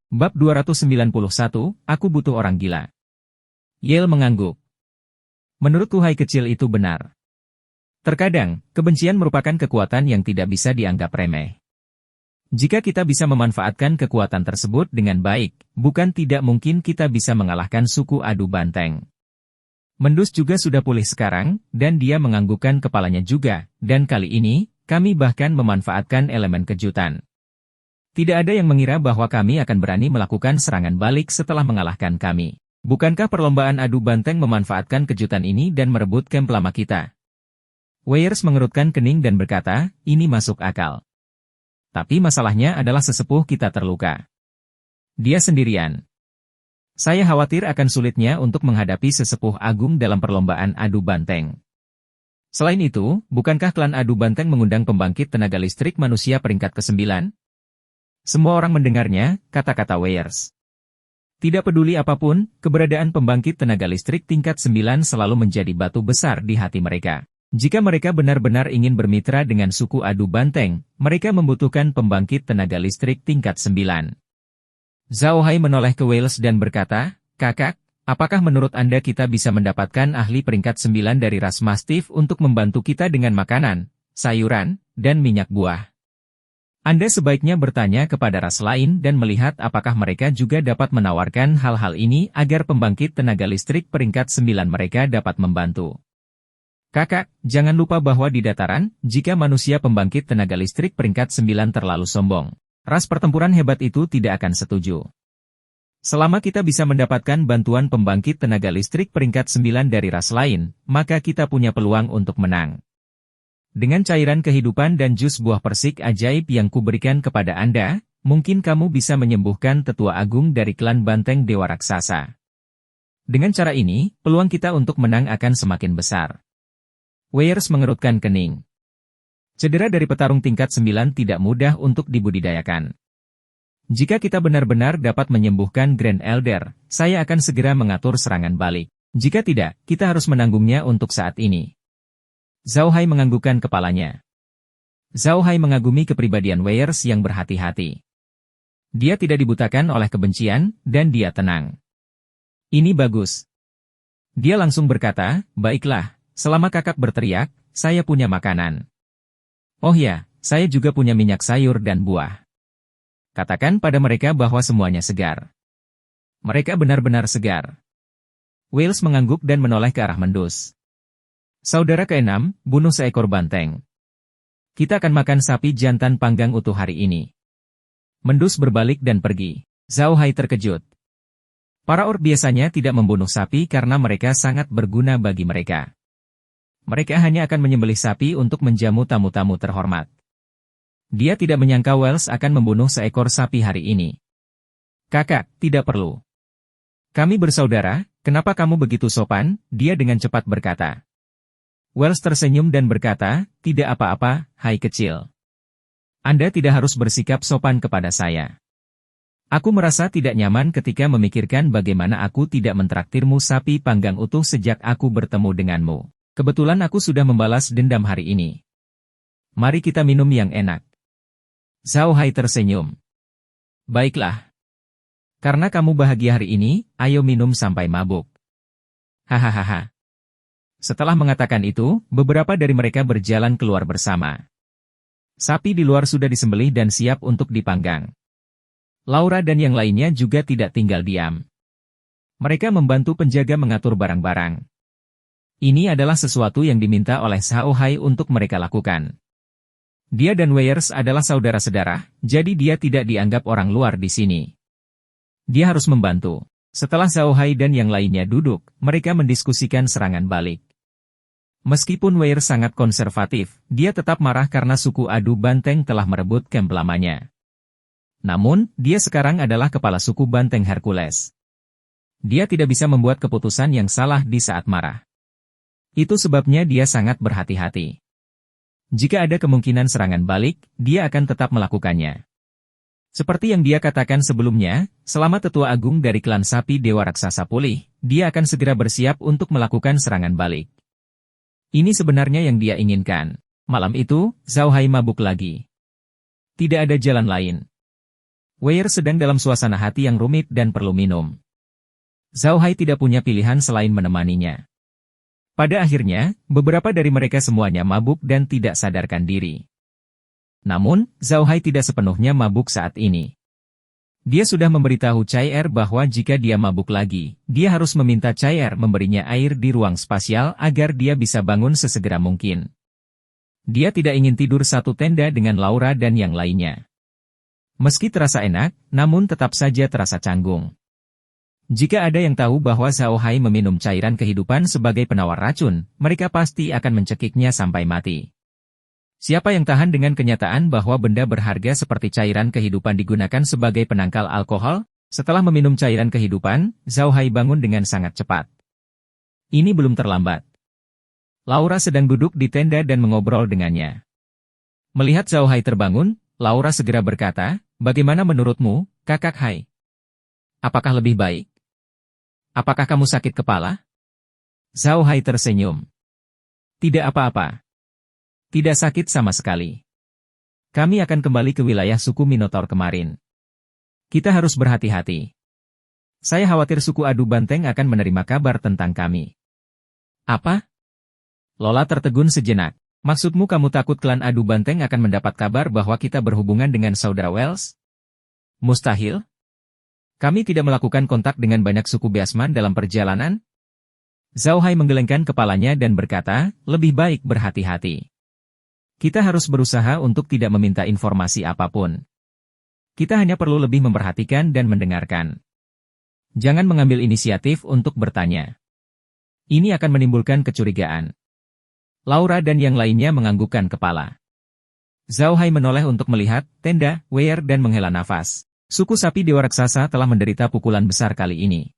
Bab 291, Aku butuh orang gila. Yale mengangguk. Menurut Tuhai kecil itu benar. Terkadang, kebencian merupakan kekuatan yang tidak bisa dianggap remeh. Jika kita bisa memanfaatkan kekuatan tersebut dengan baik, bukan tidak mungkin kita bisa mengalahkan suku adu banteng. Mendus juga sudah pulih sekarang, dan dia menganggukkan kepalanya juga, dan kali ini, kami bahkan memanfaatkan elemen kejutan. Tidak ada yang mengira bahwa kami akan berani melakukan serangan balik setelah mengalahkan kami. Bukankah perlombaan adu banteng memanfaatkan kejutan ini dan merebut camp lama kita? Weyers mengerutkan kening dan berkata, ini masuk akal. Tapi masalahnya adalah sesepuh kita terluka. Dia sendirian. Saya khawatir akan sulitnya untuk menghadapi sesepuh agung dalam perlombaan adu banteng. Selain itu, bukankah klan adu banteng mengundang pembangkit tenaga listrik manusia peringkat ke-9? Semua orang mendengarnya, kata-kata Weyers. Tidak peduli apapun, keberadaan pembangkit tenaga listrik tingkat 9 selalu menjadi batu besar di hati mereka. Jika mereka benar-benar ingin bermitra dengan suku adu banteng, mereka membutuhkan pembangkit tenaga listrik tingkat 9. Zhao Hai menoleh ke Wales dan berkata, Kakak, apakah menurut Anda kita bisa mendapatkan ahli peringkat 9 dari ras Mastiff untuk membantu kita dengan makanan, sayuran, dan minyak buah? Anda sebaiknya bertanya kepada ras lain dan melihat apakah mereka juga dapat menawarkan hal-hal ini agar pembangkit tenaga listrik peringkat 9 mereka dapat membantu. Kakak, jangan lupa bahwa di dataran, jika manusia pembangkit tenaga listrik peringkat 9 terlalu sombong, ras pertempuran hebat itu tidak akan setuju. Selama kita bisa mendapatkan bantuan pembangkit tenaga listrik peringkat 9 dari ras lain, maka kita punya peluang untuk menang. Dengan cairan kehidupan dan jus buah persik ajaib yang kuberikan kepada Anda, mungkin kamu bisa menyembuhkan tetua agung dari klan banteng Dewa Raksasa. Dengan cara ini, peluang kita untuk menang akan semakin besar. Weyers mengerutkan kening. Cedera dari petarung tingkat 9 tidak mudah untuk dibudidayakan. Jika kita benar-benar dapat menyembuhkan Grand Elder, saya akan segera mengatur serangan balik. Jika tidak, kita harus menanggungnya untuk saat ini. Zhao Hai menganggukkan kepalanya. Zhao Hai mengagumi kepribadian Weyers yang berhati-hati. Dia tidak dibutakan oleh kebencian, dan dia tenang. Ini bagus. Dia langsung berkata, baiklah, selama kakak berteriak, saya punya makanan. Oh ya, saya juga punya minyak sayur dan buah. Katakan pada mereka bahwa semuanya segar. Mereka benar-benar segar. Wales mengangguk dan menoleh ke arah Mendus. Saudara ke-6, bunuh seekor banteng. Kita akan makan sapi jantan panggang utuh hari ini. Mendus berbalik dan pergi. Zhao Hai terkejut. Para orc biasanya tidak membunuh sapi karena mereka sangat berguna bagi mereka. Mereka hanya akan menyembelih sapi untuk menjamu tamu-tamu terhormat. Dia tidak menyangka Wales akan membunuh seekor sapi hari ini. Kakak, tidak perlu. Kami bersaudara, kenapa kamu begitu sopan? Dia dengan cepat berkata. Wales tersenyum dan berkata, tidak apa-apa, hai kecil. Anda tidak harus bersikap sopan kepada saya. Aku merasa tidak nyaman ketika memikirkan bagaimana aku tidak mentraktirmu sapi panggang utuh sejak aku bertemu denganmu. Kebetulan aku sudah membalas dendam hari ini. Mari kita minum yang enak. Zhao Hai tersenyum. Baiklah. Karena kamu bahagia hari ini, ayo minum sampai mabuk. Hahaha. Setelah mengatakan itu, beberapa dari mereka berjalan keluar bersama. Sapi di luar sudah disembelih dan siap untuk dipanggang. Laura dan yang lainnya juga tidak tinggal diam. Mereka membantu penjaga mengatur barang-barang. Ini adalah sesuatu yang diminta oleh Zhao Hai untuk mereka lakukan. Dia dan Weyers adalah saudara-saudara, jadi dia tidak dianggap orang luar di sini. Dia harus membantu. Setelah Zhao Hai dan yang lainnya duduk, mereka mendiskusikan serangan balik. Meskipun Weyers sangat konservatif, dia tetap marah karena suku adu banteng telah merebut camp lamanya. Namun, dia sekarang adalah kepala suku banteng Hercules. Dia tidak bisa membuat keputusan yang salah di saat marah. Itu sebabnya dia sangat berhati-hati. Jika ada kemungkinan serangan balik, dia akan tetap melakukannya. Seperti yang dia katakan sebelumnya, selama tetua agung dari klan sapi Dewa Raksasa pulih, dia akan segera bersiap untuk melakukan serangan balik. Ini sebenarnya yang dia inginkan. Malam itu, Zhao Hai mabuk lagi. Tidak ada jalan lain. Wei sedang dalam suasana hati yang rumit dan perlu minum. Zhao Hai tidak punya pilihan selain menemaninya. Pada akhirnya, beberapa dari mereka semuanya mabuk dan tidak sadarkan diri. Namun, Zhao Hai tidak sepenuhnya mabuk saat ini. Dia sudah memberitahu Cai Er bahwa jika dia mabuk lagi, dia harus meminta Cai Er memberinya air di ruang spasial agar dia bisa bangun sesegera mungkin. Dia tidak ingin tidur satu tenda dengan Laura dan yang lainnya. Meski terasa enak, namun tetap saja terasa canggung. Jika ada yang tahu bahwa Zhao Hai meminum cairan kehidupan sebagai penawar racun, mereka pasti akan mencekiknya sampai mati. Siapa yang tahan dengan kenyataan bahwa benda berharga seperti cairan kehidupan digunakan sebagai penangkal alkohol? Setelah meminum cairan kehidupan, Zhao Hai bangun dengan sangat cepat. Ini belum terlambat. Laura sedang duduk di tenda dan mengobrol dengannya. Melihat Zhao Hai terbangun, Laura segera berkata, "Bagaimana menurutmu, Kakak Hai? Apakah lebih baik? Apakah kamu sakit kepala?" Zhao Hai tersenyum. "Tidak apa-apa. Tidak sakit sama sekali. Kami akan kembali ke wilayah suku Minotaur kemarin. Kita harus berhati-hati. Saya khawatir suku Adu Banteng akan menerima kabar tentang kami." "Apa?" Lola tertegun sejenak. "Maksudmu kamu takut klan Adu Banteng akan mendapat kabar bahwa kita berhubungan dengan saudara Wells?" "Mustahil. Kami tidak melakukan kontak dengan banyak suku Beasman dalam perjalanan." Zhao Hai menggelengkan kepalanya dan berkata, "Lebih baik berhati-hati. Kita harus berusaha untuk tidak meminta informasi apapun. Kita hanya perlu lebih memperhatikan dan mendengarkan. Jangan mengambil inisiatif untuk bertanya. Ini akan menimbulkan kecurigaan." Laura dan yang lainnya menganggukkan kepala. Zhao Hai menoleh untuk melihat tenda, Wei dan menghela nafas. Suku sapi dewa raksasa telah menderita pukulan besar kali ini.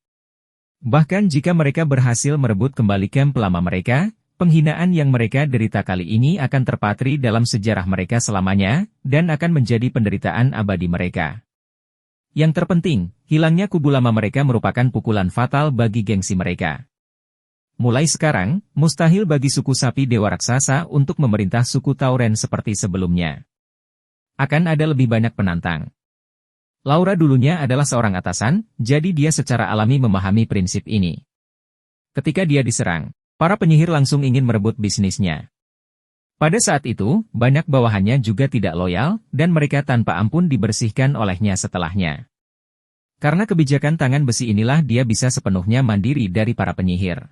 Bahkan jika mereka berhasil merebut kembali kamp lama mereka, penghinaan yang mereka derita kali ini akan terpatri dalam sejarah mereka selamanya, dan akan menjadi penderitaan abadi mereka. Yang terpenting, hilangnya kubu lama mereka merupakan pukulan fatal bagi gengsi mereka. Mulai sekarang, mustahil bagi suku sapi dewa raksasa untuk memerintah suku Tauren seperti sebelumnya. Akan ada lebih banyak penantang. Laura dulunya adalah seorang atasan, jadi dia secara alami memahami prinsip ini. Ketika dia diserang, para penyihir langsung ingin merebut bisnisnya. Pada saat itu, banyak bawahannya juga tidak loyal, dan mereka tanpa ampun dibersihkan olehnya setelahnya. Karena kebijakan tangan besi inilah dia bisa sepenuhnya mandiri dari para penyihir.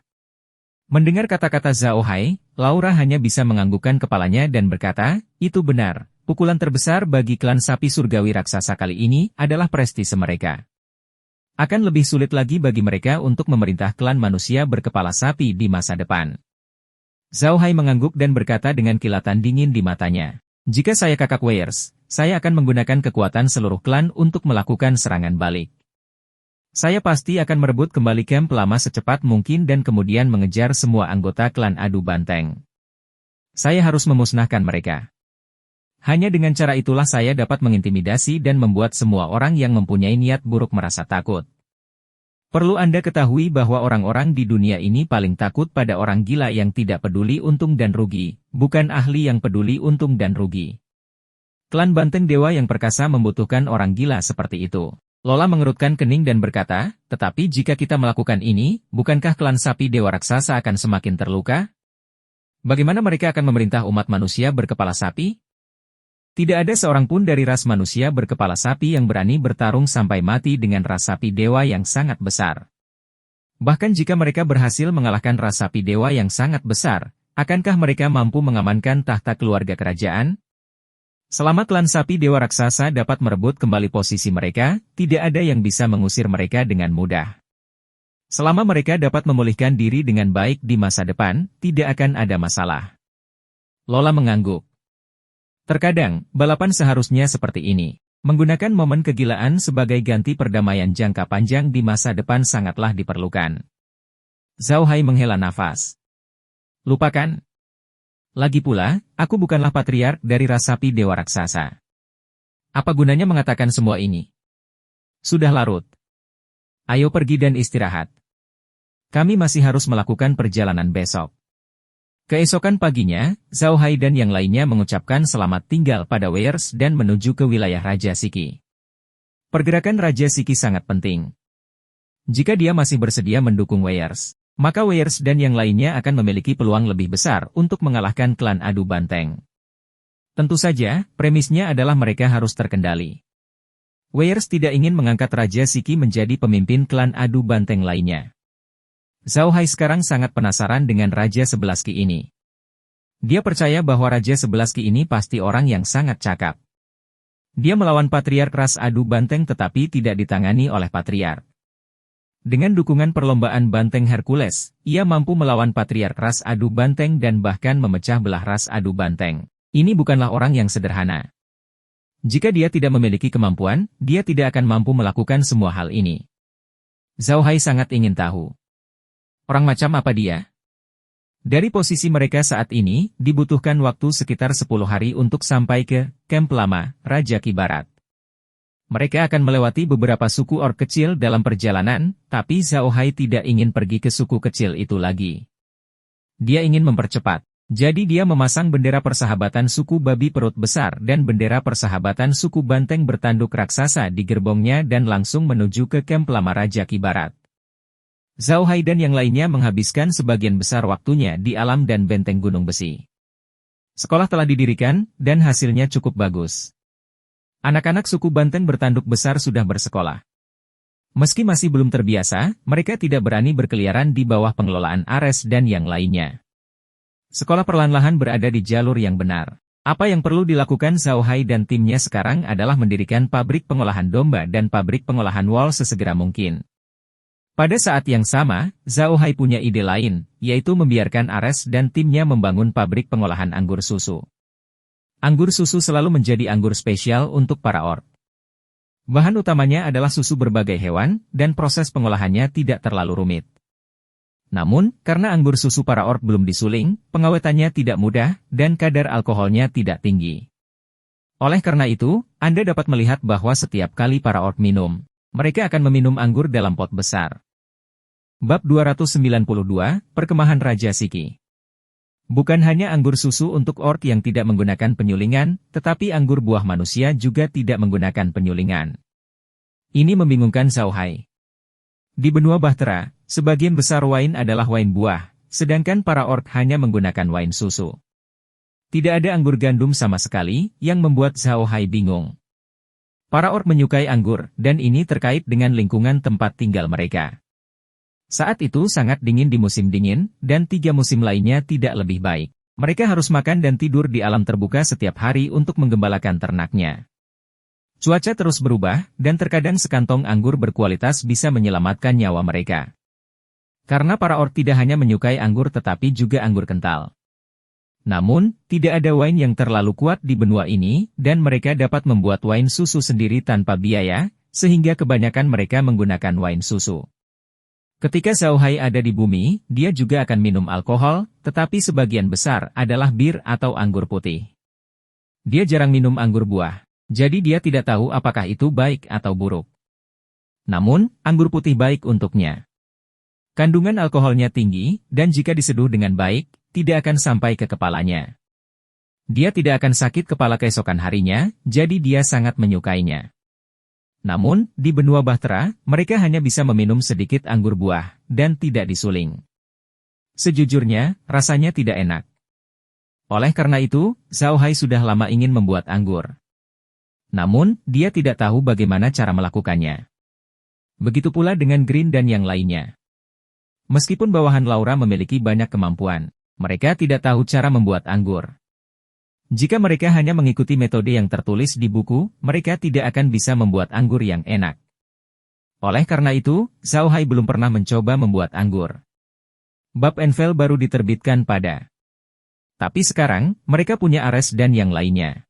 Mendengar kata-kata Zhao Hai, Laura hanya bisa menganggukkan kepalanya dan berkata, "Itu benar, pukulan terbesar bagi klan sapi surgawi raksasa kali ini adalah prestise mereka. Akan lebih sulit lagi bagi mereka untuk memerintah klan manusia berkepala sapi di masa depan." Zhao Hai mengangguk dan berkata dengan kilatan dingin di matanya, "Jika saya kakak Weiers, saya akan menggunakan kekuatan seluruh klan untuk melakukan serangan balik. Saya pasti akan merebut kembali kamp lama secepat mungkin dan kemudian mengejar semua anggota klan Adu Banteng. Saya harus memusnahkan mereka. Hanya dengan cara itulah saya dapat mengintimidasi dan membuat semua orang yang mempunyai niat buruk merasa takut. Perlu Anda ketahui bahwa orang-orang di dunia ini paling takut pada orang gila yang tidak peduli untung dan rugi, bukan ahli yang peduli untung dan rugi. Klan Banteng Dewa yang perkasa membutuhkan orang gila seperti itu." Lola mengerutkan kening dan berkata, "Tetapi jika kita melakukan ini, bukankah klan sapi dewa raksasa akan semakin terluka? Bagaimana mereka akan memerintah umat manusia berkepala sapi? Tidak ada seorang pun dari ras manusia berkepala sapi yang berani bertarung sampai mati dengan ras sapi dewa yang sangat besar. Bahkan jika mereka berhasil mengalahkan ras sapi dewa yang sangat besar, akankah mereka mampu mengamankan tahta keluarga kerajaan? Selama klan sapi dewa raksasa dapat merebut kembali posisi mereka, tidak ada yang bisa mengusir mereka dengan mudah. Selama mereka dapat memulihkan diri dengan baik di masa depan, tidak akan ada masalah." Lola mengangguk. Terkadang, balapan seharusnya seperti ini. Menggunakan momen kegilaan sebagai ganti perdamaian jangka panjang di masa depan sangatlah diperlukan. Zhao Hai menghela nafas. "Lupakan. Lagi pula, aku bukanlah patriark dari ras sapi dewa raksasa. Apa gunanya mengatakan semua ini? Sudah larut. Ayo pergi dan istirahat. Kami masih harus melakukan perjalanan besok." Keesokan paginya, Zhao Hai dan yang lainnya mengucapkan selamat tinggal pada Weiers dan menuju ke wilayah Raja Siki. Pergerakan Raja Siki sangat penting. Jika dia masih bersedia mendukung Weirs, maka Weirs dan yang lainnya akan memiliki peluang lebih besar untuk mengalahkan klan adu banteng. Tentu saja, premisnya adalah mereka harus terkendali. Weirs tidak ingin mengangkat Raja Siki menjadi pemimpin klan adu banteng lainnya. Zhao Hai sekarang sangat penasaran dengan Raja 11 Ki ini. Dia percaya bahwa Raja 11 Ki ini pasti orang yang sangat cakap. Dia melawan Patriark ras adu banteng tetapi tidak ditangani oleh Patriark. Dengan dukungan perlombaan banteng Hercules, ia mampu melawan Patriark ras adu banteng dan bahkan memecah belah ras adu banteng. Ini bukanlah orang yang sederhana. Jika dia tidak memiliki kemampuan, dia tidak akan mampu melakukan semua hal ini. Zhao Hai sangat ingin tahu. Orang macam apa dia? Dari posisi mereka saat ini, dibutuhkan waktu sekitar 10 hari untuk sampai ke kamp lama Raja Ki Barat. Mereka akan melewati beberapa suku orc kecil dalam perjalanan, tapi Zhao Hai tidak ingin pergi ke suku kecil itu lagi. Dia ingin mempercepat. Jadi dia memasang bendera persahabatan suku babi perut besar dan bendera persahabatan suku banteng bertanduk raksasa di gerbongnya dan langsung menuju ke kamp lama Raja Ki Barat. Zhao Hai dan yang lainnya menghabiskan sebagian besar waktunya di alam dan benteng gunung besi. Sekolah telah didirikan, dan hasilnya cukup bagus. Anak-anak suku banteng bertanduk besar sudah bersekolah. Meski masih belum terbiasa, mereka tidak berani berkeliaran di bawah pengelolaan Ares dan yang lainnya. Sekolah perlahan-lahan berada di jalur yang benar. Apa yang perlu dilakukan Zhao Hai dan timnya sekarang adalah mendirikan pabrik pengolahan domba dan pabrik pengolahan wol sesegera mungkin. Pada saat yang sama, Zhao Hai punya ide lain, yaitu membiarkan Ares dan timnya membangun pabrik pengolahan anggur susu. Anggur susu selalu menjadi anggur spesial untuk para orc. Bahan utamanya adalah susu berbagai hewan, dan proses pengolahannya tidak terlalu rumit. Namun, karena anggur susu para orc belum disuling, pengawetannya tidak mudah, dan kadar alkoholnya tidak tinggi. Oleh karena itu, Anda dapat melihat bahwa setiap kali para orc minum, mereka akan meminum anggur dalam pot besar. Bab 292, Perkemahan Raja Siki. Bukan hanya anggur susu untuk orc yang tidak menggunakan penyulingan, tetapi anggur buah manusia juga tidak menggunakan penyulingan. Ini membingungkan Zhao Hai. Di benua Bahtera, sebagian besar wine adalah wine buah, sedangkan para orc hanya menggunakan wine susu. Tidak ada anggur gandum sama sekali, yang membuat Zhao Hai bingung. Para orc menyukai anggur, dan ini terkait dengan lingkungan tempat tinggal mereka. Saat itu sangat dingin di musim dingin, dan 3 musim lainnya tidak lebih baik. Mereka harus makan dan tidur di alam terbuka setiap hari untuk menggembalakan ternaknya. Cuaca terus berubah, dan terkadang sekantong anggur berkualitas bisa menyelamatkan nyawa mereka. Karena para orc tidak hanya menyukai anggur tetapi juga anggur kental. Namun, tidak ada wine yang terlalu kuat di benua ini, dan mereka dapat membuat wine susu sendiri tanpa biaya, sehingga kebanyakan mereka menggunakan wine susu. Ketika Zhao Hai ada di bumi, dia juga akan minum alkohol, tetapi sebagian besar adalah bir atau anggur putih. Dia jarang minum anggur buah, jadi dia tidak tahu apakah itu baik atau buruk. Namun, anggur putih baik untuknya. Kandungan alkoholnya tinggi, dan jika diseduh dengan baik, tidak akan sampai ke kepalanya. Dia tidak akan sakit kepala keesokan harinya, jadi dia sangat menyukainya. Namun, di benua Bahtera, mereka hanya bisa meminum sedikit anggur buah, dan tidak disuling. Sejujurnya, rasanya tidak enak. Oleh karena itu, Zhao Hai sudah lama ingin membuat anggur. Namun, dia tidak tahu bagaimana cara melakukannya. Begitu pula dengan Green dan yang lainnya. Meskipun bawahan Laura memiliki banyak kemampuan, mereka tidak tahu cara membuat anggur. Jika mereka hanya mengikuti metode yang tertulis di buku, mereka tidak akan bisa membuat anggur yang enak. Oleh karena itu, Zhao Hai belum pernah mencoba membuat anggur. Bab Envel baru diterbitkan pada. Tapi sekarang, mereka punya Ares dan yang lainnya.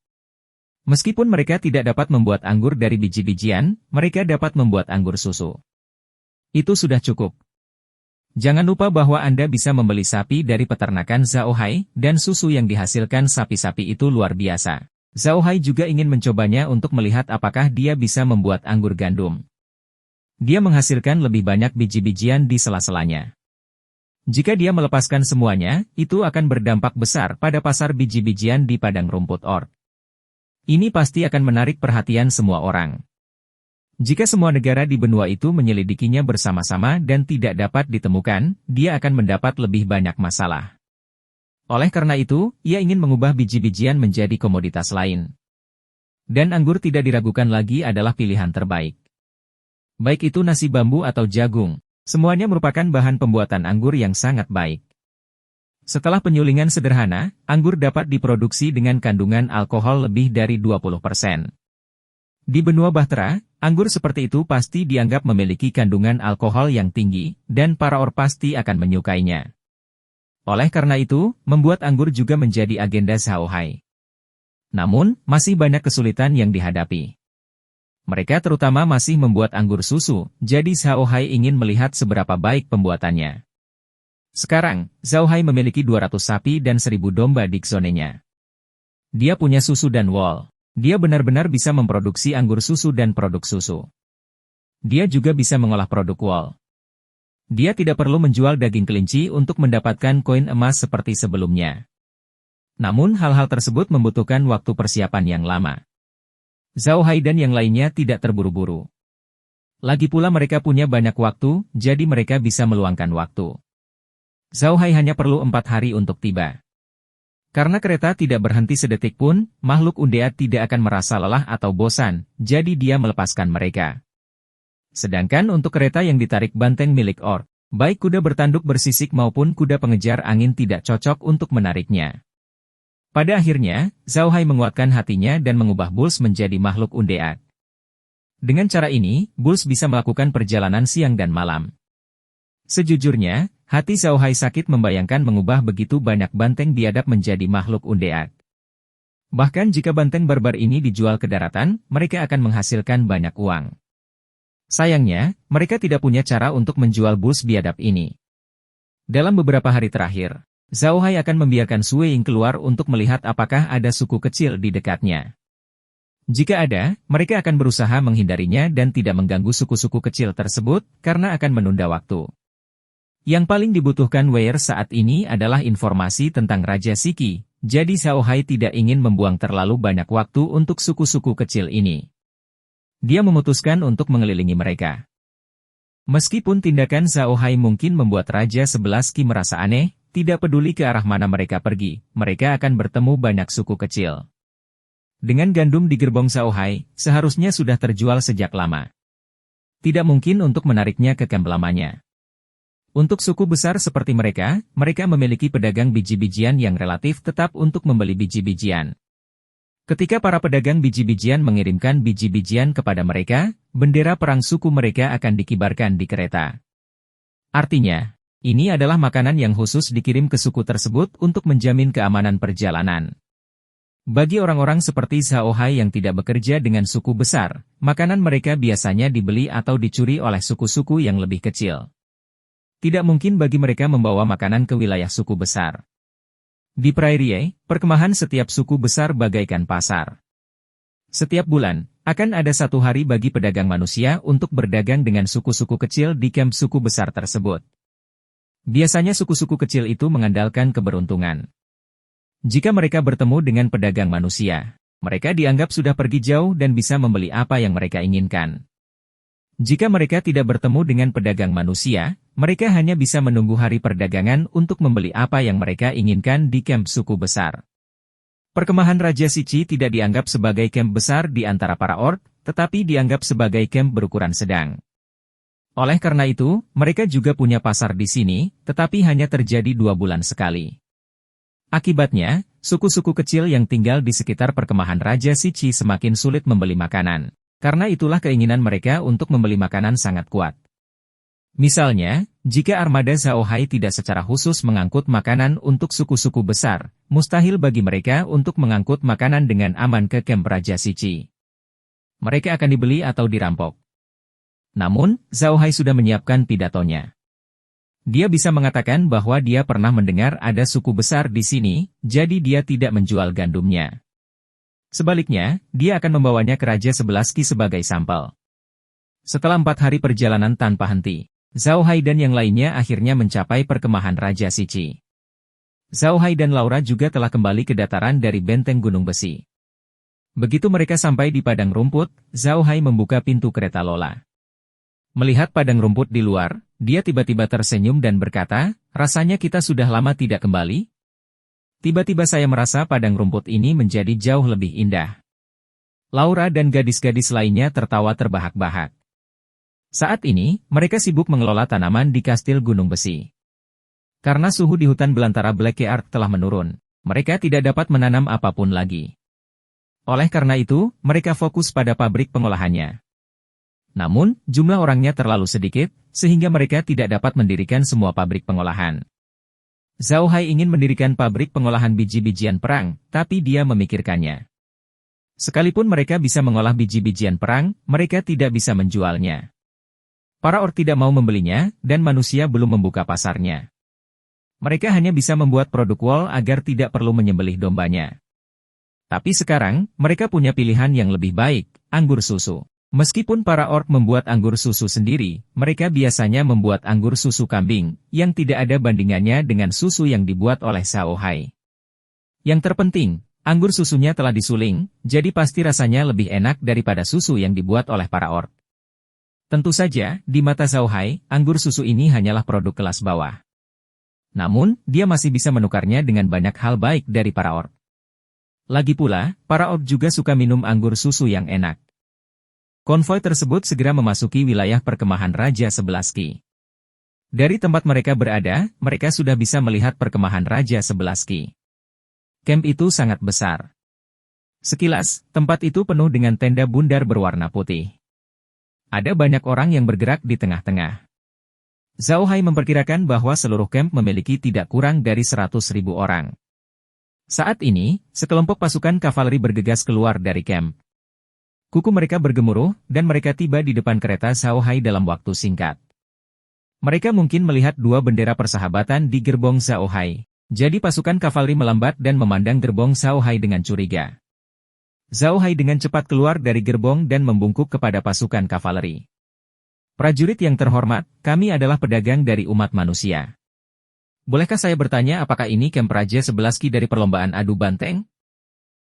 Meskipun mereka tidak dapat membuat anggur dari biji-bijian, mereka dapat membuat anggur susu. Itu sudah cukup. Jangan lupa bahwa Anda bisa membeli sapi dari peternakan Zhao Hai, dan susu yang dihasilkan sapi-sapi itu luar biasa. Zhao Hai juga ingin mencobanya untuk melihat apakah dia bisa membuat anggur gandum. Dia menghasilkan lebih banyak biji-bijian di sela-selanya. Jika dia melepaskan semuanya, itu akan berdampak besar pada pasar biji-bijian di padang rumput orc. Ini pasti akan menarik perhatian semua orang. Jika semua negara di benua itu menyelidikinya bersama-sama dan tidak dapat ditemukan, dia akan mendapat lebih banyak masalah. Oleh karena itu, ia ingin mengubah biji-bijian menjadi komoditas lain. Dan anggur tidak diragukan lagi adalah pilihan terbaik. Baik itu nasi bambu atau jagung, semuanya merupakan bahan pembuatan anggur yang sangat baik. Setelah penyulingan sederhana, anggur dapat diproduksi dengan kandungan alkohol lebih dari 20%. Di benua Bahtera, anggur seperti itu pasti dianggap memiliki kandungan alkohol yang tinggi, dan para or pasti akan menyukainya. Oleh karena itu, membuat anggur juga menjadi agenda Shaohai. Namun, masih banyak kesulitan yang dihadapi. Mereka terutama masih membuat anggur susu, jadi Shaohai ingin melihat seberapa baik pembuatannya. Sekarang, Shaohai memiliki 200 sapi dan 1000 domba di zonenya. Dia punya susu dan wol. Dia benar-benar bisa memproduksi anggur susu dan produk susu. Dia juga bisa mengolah produk wol. Dia tidak perlu menjual daging kelinci untuk mendapatkan koin emas seperti sebelumnya. Namun hal-hal tersebut membutuhkan waktu persiapan yang lama. Shaohai dan yang lainnya tidak terburu-buru. Lagi pula mereka punya banyak waktu, jadi mereka bisa meluangkan waktu. Shaohai hanya perlu 4 hari untuk tiba. Karena kereta tidak berhenti sedetik pun, makhluk undead tidak akan merasa lelah atau bosan, jadi dia melepaskan mereka. Sedangkan untuk kereta yang ditarik banteng milik orc, baik kuda bertanduk bersisik maupun kuda pengejar angin tidak cocok untuk menariknya. Pada akhirnya, Shaohai menguatkan hatinya dan mengubah Bulls menjadi makhluk undead. Dengan cara ini, Bulls bisa melakukan perjalanan siang dan malam. Sejujurnya, hati Shaohai sakit membayangkan mengubah begitu banyak banteng biadab menjadi makhluk undead. Bahkan jika banteng barbar ini dijual ke daratan, mereka akan menghasilkan banyak uang. Sayangnya, mereka tidak punya cara untuk menjual Bulls biadab ini. Dalam beberapa hari terakhir, Shaohai akan membiarkan Sue Ying keluar untuk melihat apakah ada suku kecil di dekatnya. Jika ada, mereka akan berusaha menghindarinya dan tidak mengganggu suku-suku kecil tersebut, karena akan menunda waktu. Yang paling dibutuhkan Weir saat ini adalah informasi tentang Raja Shiki, jadi Shaohai tidak ingin membuang terlalu banyak waktu untuk suku-suku kecil ini. Dia memutuskan untuk mengelilingi mereka. Meskipun tindakan Shaohai mungkin membuat Raja 11 Qi merasa aneh, tidak peduli ke arah mana mereka pergi, mereka akan bertemu banyak suku kecil. Dengan gandum di gerbong Shaohai, seharusnya sudah terjual sejak lama. Tidak mungkin untuk menariknya ke kamp lamanya. Untuk suku besar seperti mereka, mereka memiliki pedagang biji-bijian yang relatif tetap untuk membeli biji-bijian. Ketika para pedagang biji-bijian mengirimkan biji-bijian kepada mereka, bendera perang suku mereka akan dikibarkan di kereta. Artinya, ini adalah makanan yang khusus dikirim ke suku tersebut untuk menjamin keamanan perjalanan. Bagi orang-orang seperti Shaohai yang tidak bekerja dengan suku besar, makanan mereka biasanya dibeli atau dicuri oleh suku-suku yang lebih kecil. Tidak mungkin bagi mereka membawa makanan ke wilayah suku besar. Di Prairie, perkemahan setiap suku besar bagaikan pasar. Setiap bulan, akan ada 1 hari bagi pedagang manusia untuk berdagang dengan suku-suku kecil di kamp suku besar tersebut. Biasanya suku-suku kecil itu mengandalkan keberuntungan. Jika mereka bertemu dengan pedagang manusia, mereka dianggap sudah pergi jauh dan bisa membeli apa yang mereka inginkan. Jika mereka tidak bertemu dengan pedagang manusia, mereka hanya bisa menunggu hari perdagangan untuk membeli apa yang mereka inginkan di kamp suku besar. Perkemahan Raja Shiki tidak dianggap sebagai kamp besar di antara para orc, tetapi dianggap sebagai kamp berukuran sedang. Oleh karena itu, mereka juga punya pasar di sini, tetapi hanya terjadi 2 bulan sekali. Akibatnya, suku-suku kecil yang tinggal di sekitar perkemahan Raja Shiki semakin sulit membeli makanan. Karena itulah keinginan mereka untuk membeli makanan sangat kuat. Misalnya, jika armada Shaohai tidak secara khusus mengangkut makanan untuk suku-suku besar, mustahil bagi mereka untuk mengangkut makanan dengan aman ke kamp Raja Shiki. Mereka akan dibeli atau dirampok. Namun, Shaohai sudah menyiapkan pidatonya. Dia bisa mengatakan bahwa dia pernah mendengar ada suku besar di sini, jadi dia tidak menjual gandumnya. Sebaliknya, dia akan membawanya ke Raja 11 Qi sebagai sampel. Setelah 4 hari perjalanan tanpa henti, Shaohai dan yang lainnya akhirnya mencapai perkemahan Raja Shiki. Shaohai dan Laura juga telah kembali ke dataran dari benteng Gunung Besi. Begitu mereka sampai di padang rumput, Zhao Hai membuka pintu kereta Lola. Melihat padang rumput di luar, dia tiba-tiba tersenyum dan berkata, rasanya kita sudah lama tidak kembali. Tiba-tiba saya merasa padang rumput ini menjadi jauh lebih indah. Laura dan gadis-gadis lainnya tertawa terbahak-bahak. Saat ini, mereka sibuk mengelola tanaman di kastil Gunung Besi. Karena suhu di hutan belantara Blackyard telah menurun, mereka tidak dapat menanam apapun lagi. Oleh karena itu, mereka fokus pada pabrik pengolahannya. Namun, jumlah orangnya terlalu sedikit, sehingga mereka tidak dapat mendirikan semua pabrik pengolahan. Zhao Hai ingin mendirikan pabrik pengolahan biji-bijian perang, tapi dia memikirkannya. Sekalipun mereka bisa mengolah biji-bijian perang, mereka tidak bisa menjualnya. Para orc tidak mau membelinya, dan manusia belum membuka pasarnya. Mereka hanya bisa membuat produk wool agar tidak perlu menyembelih dombanya. Tapi sekarang, mereka punya pilihan yang lebih baik, anggur susu. Meskipun para orc membuat anggur susu sendiri, mereka biasanya membuat anggur susu kambing, yang tidak ada bandingannya dengan susu yang dibuat oleh Zhao Hai. Yang terpenting, anggur susunya telah disuling, jadi pasti rasanya lebih enak daripada susu yang dibuat oleh para orc. Tentu saja, di mata Zhao Hai, anggur susu ini hanyalah produk kelas bawah. Namun, dia masih bisa menukarnya dengan banyak hal baik dari para orc. Lagi pula, para orc juga suka minum anggur susu yang enak. Konvoi tersebut segera memasuki wilayah perkemahan Raja Sebelaski. Dari tempat mereka berada, mereka sudah bisa melihat perkemahan Raja Sebelaski. Camp itu sangat besar. Sekilas, tempat itu penuh dengan tenda bundar berwarna putih. Ada banyak orang yang bergerak di tengah-tengah. Zhao Hai memperkirakan bahwa seluruh camp memiliki tidak kurang dari 100.000 orang. Saat ini, sekelompok pasukan kavaleri bergegas keluar dari camp. Kuku mereka bergemuruh, dan mereka tiba di depan kereta Zhao Hai dalam waktu singkat. Mereka mungkin melihat dua bendera persahabatan di gerbong Zhao Hai. Jadi pasukan kavaleri melambat dan memandang gerbong Zhao Hai dengan curiga. Zhao Hai dengan cepat keluar dari gerbong dan membungkuk kepada pasukan kavaleri. Prajurit yang terhormat, kami adalah pedagang dari umat manusia. Bolehkah saya bertanya apakah ini camp Raja Sebelaski dari perlombaan adu banteng?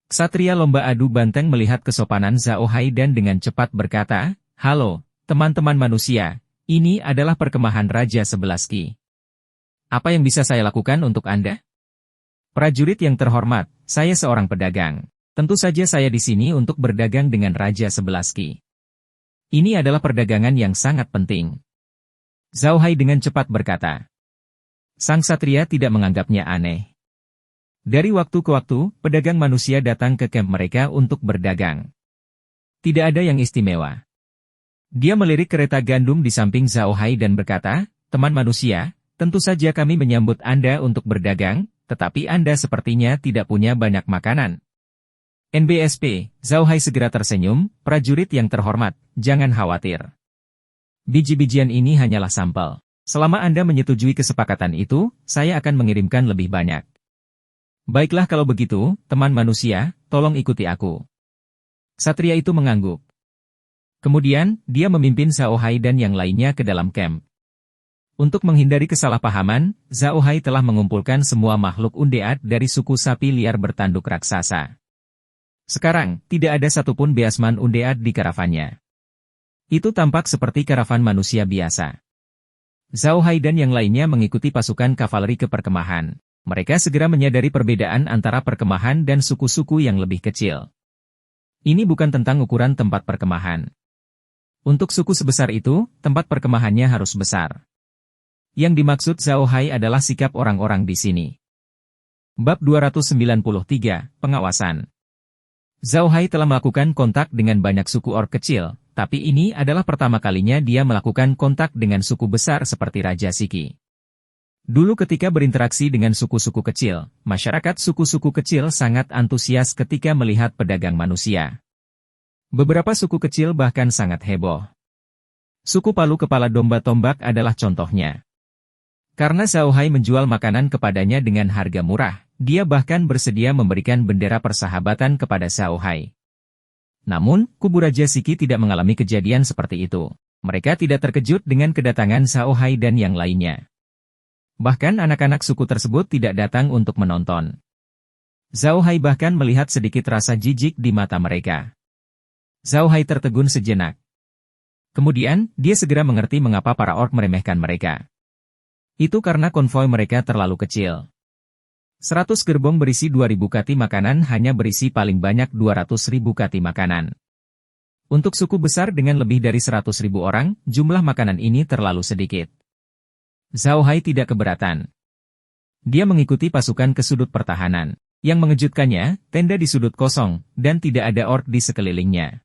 Ksatria lomba adu banteng melihat kesopanan Zhao Hai dan dengan cepat berkata, halo, teman-teman manusia, ini adalah perkemahan Raja Sebelaski. Apa yang bisa saya lakukan untuk Anda? Prajurit yang terhormat, saya seorang pedagang. Tentu saja saya di sini untuk berdagang dengan Raja Sebelaski. Ini adalah perdagangan yang sangat penting. Zhao Hai dengan cepat berkata. Sang Ksatria tidak menganggapnya aneh. Dari waktu ke waktu, pedagang manusia datang ke camp mereka untuk berdagang. Tidak ada yang istimewa. Dia melirik kereta gandum di samping Zhao Hai dan berkata, teman manusia, tentu saja kami menyambut Anda untuk berdagang, tetapi Anda sepertinya tidak punya banyak makanan. NBSP, Zhao Hai segera tersenyum, prajurit yang terhormat, jangan khawatir. Biji-bijian ini hanyalah sampel. Selama Anda menyetujui kesepakatan itu, saya akan mengirimkan lebih banyak. Baiklah kalau begitu, teman manusia, tolong ikuti aku. Satria itu mengangguk. Kemudian, dia memimpin Zhao Hai dan yang lainnya ke dalam camp. Untuk menghindari kesalahpahaman, Zhao Hai telah mengumpulkan semua makhluk undead dari suku sapi liar bertanduk raksasa. Sekarang, tidak ada satupun beasman undead di karavannya. Itu tampak seperti karavan manusia biasa. Zhao Hai dan yang lainnya mengikuti pasukan kavaleri ke perkemahan. Mereka segera menyadari perbedaan antara perkemahan dan suku-suku yang lebih kecil. Ini bukan tentang ukuran tempat perkemahan. Untuk suku sebesar itu, tempat perkemahannya harus besar. Yang dimaksud Zhao Hai adalah sikap orang-orang di sini. Bab 293, Pengawasan. Zhao Hai telah melakukan kontak dengan banyak suku orc kecil, tapi ini adalah pertama kalinya dia melakukan kontak dengan suku besar seperti Raja Siki. Dulu ketika berinteraksi dengan suku-suku kecil, masyarakat suku-suku kecil sangat antusias ketika melihat pedagang manusia. Beberapa suku kecil bahkan sangat heboh. Suku Palu Kepala Domba Tombak adalah contohnya. Karena Zhao Hai menjual makanan kepadanya dengan harga murah, dia bahkan bersedia memberikan bendera persahabatan kepada Zhao Hai. Namun, kubu Raja Siki tidak mengalami kejadian seperti itu. Mereka tidak terkejut dengan kedatangan Zhao Hai dan yang lainnya. Bahkan anak-anak suku tersebut tidak datang untuk menonton. Zhao Hai bahkan melihat sedikit rasa jijik di mata mereka. Zhao Hai tertegun sejenak. Kemudian, dia segera mengerti mengapa para orc meremehkan mereka. Itu karena konvoi mereka terlalu kecil. 100 gerbong berisi 2.000 kati makanan hanya berisi paling banyak 200.000 kati makanan. Untuk suku besar dengan lebih dari 100.000 orang, jumlah makanan ini terlalu sedikit. Zhao Hai tidak keberatan. Dia mengikuti pasukan ke sudut pertahanan. Yang mengejutkannya, tenda di sudut kosong, dan tidak ada orc di sekelilingnya.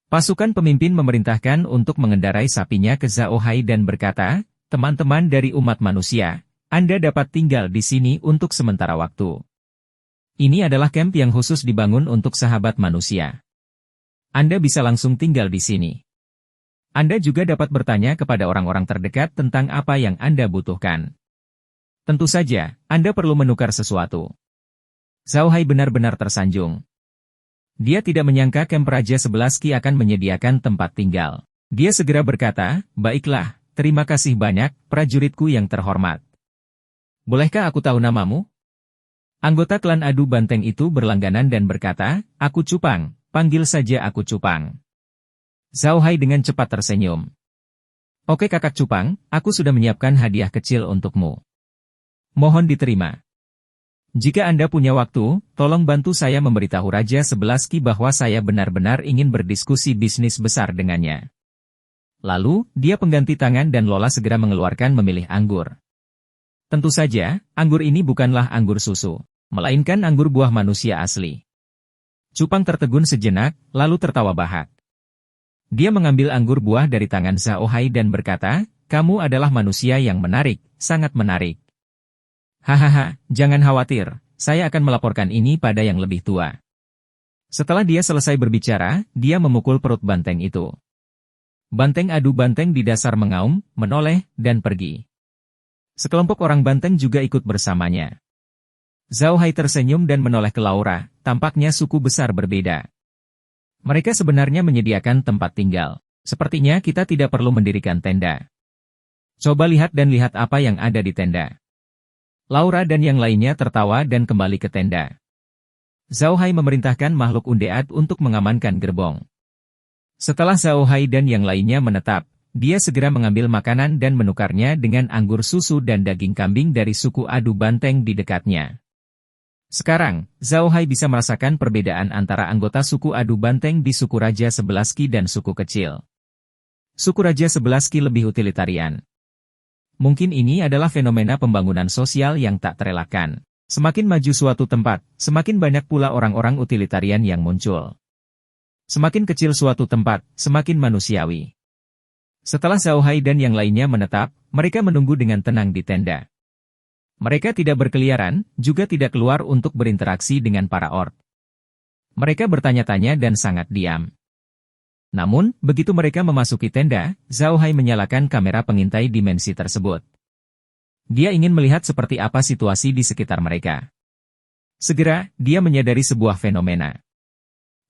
Pasukan pemimpin memerintahkan untuk mengendarai sapinya ke Zhao Hai dan berkata, teman-teman dari umat manusia, Anda dapat tinggal di sini untuk sementara waktu. Ini adalah camp yang khusus dibangun untuk sahabat manusia. Anda bisa langsung tinggal di sini. Anda juga dapat bertanya kepada orang-orang terdekat tentang apa yang Anda butuhkan. Tentu saja, Anda perlu menukar sesuatu. Zhao Hai benar-benar tersanjung. Dia tidak menyangka kamp Raja Sebelaski akan menyediakan tempat tinggal. Dia segera berkata, baiklah, terima kasih banyak, prajuritku yang terhormat. Bolehkah aku tahu namamu? Anggota klan adu banteng itu berlangganan dan berkata, aku Cupang, panggil saja aku Cupang. Zhao Hai dengan cepat tersenyum. Oke kakak Cupang, aku sudah menyiapkan hadiah kecil untukmu. Mohon diterima. Jika Anda punya waktu, tolong bantu saya memberitahu Raja Sebelaski bahwa saya benar-benar ingin berdiskusi bisnis besar dengannya. Lalu, dia pengganti tangan dan Lola segera mengeluarkan memilih anggur. Tentu saja, anggur ini bukanlah anggur susu, melainkan anggur buah manusia asli. Cupang tertegun sejenak, lalu tertawa bahak. Dia mengambil anggur buah dari tangan Zhao Hai dan berkata, kamu adalah manusia yang menarik, sangat menarik. Hahaha, jangan khawatir, saya akan melaporkan ini pada yang lebih tua. Setelah dia selesai berbicara, dia memukul perut banteng itu. Banteng adu banteng di dasar mengaum, menoleh, dan pergi. Sekelompok orang banteng juga ikut bersamanya. Zhao Hai tersenyum dan menoleh ke Laura, tampaknya suku besar berbeda. Mereka sebenarnya menyediakan tempat tinggal. Sepertinya kita tidak perlu mendirikan tenda. Coba lihat dan lihat apa yang ada di tenda. Laura dan yang lainnya tertawa dan kembali ke tenda. Zhao Hai memerintahkan makhluk undead untuk mengamankan gerbong. Setelah Zhao Hai dan yang lainnya menetap, dia segera mengambil makanan dan menukarnya dengan anggur susu dan daging kambing dari suku adu banteng di dekatnya. Sekarang, Zhao Hai bisa merasakan perbedaan antara anggota suku adu banteng di suku Raja Sebelaski dan suku kecil. Suku Raja Sebelaski lebih utilitarian. Mungkin ini adalah fenomena pembangunan sosial yang tak terelakkan. Semakin maju suatu tempat, semakin banyak pula orang-orang utilitarian yang muncul. Semakin kecil suatu tempat, semakin manusiawi. Setelah Zhao Hai dan yang lainnya menetap, mereka menunggu dengan tenang di tenda. Mereka tidak berkeliaran, juga tidak keluar untuk berinteraksi dengan para orc. Mereka bertanya-tanya dan sangat diam. Namun, begitu mereka memasuki tenda, Zhao Hai menyalakan kamera pengintai dimensi tersebut. Dia ingin melihat seperti apa situasi di sekitar mereka. Segera, dia menyadari sebuah fenomena.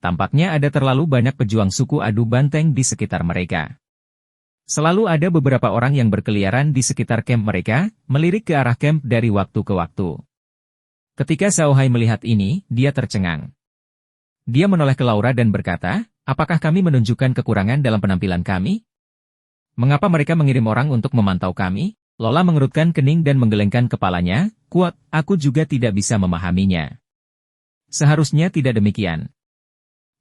Tampaknya ada terlalu banyak pejuang suku adu banteng di sekitar mereka. Selalu ada beberapa orang yang berkeliaran di sekitar camp mereka, melirik ke arah camp dari waktu ke waktu. Ketika Zhao Hai melihat ini, dia tercengang. Dia menoleh ke Laura dan berkata, apakah kami menunjukkan kekurangan dalam penampilan kami? Mengapa mereka mengirim orang untuk memantau kami? Lola mengerutkan kening dan menggelengkan kepalanya, kuat, aku juga tidak bisa memahaminya. Seharusnya tidak demikian.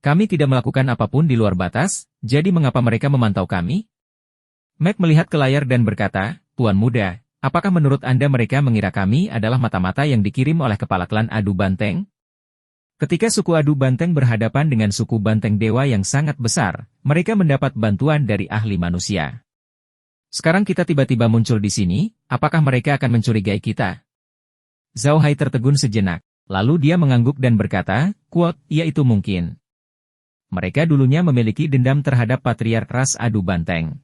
Kami tidak melakukan apapun di luar batas, jadi mengapa mereka memantau kami? Mac melihat ke layar dan berkata, Tuan Muda, apakah menurut Anda mereka mengira kami adalah mata-mata yang dikirim oleh kepala klan adu banteng? Ketika suku adu banteng berhadapan dengan suku banteng dewa yang sangat besar, mereka mendapat bantuan dari ahli manusia. Sekarang kita tiba-tiba muncul di sini, apakah mereka akan mencurigai kita? Zhao Hai tertegun sejenak, lalu dia mengangguk dan berkata, kuat, ya itu mungkin. Mereka dulunya memiliki dendam terhadap patriark ras adu banteng.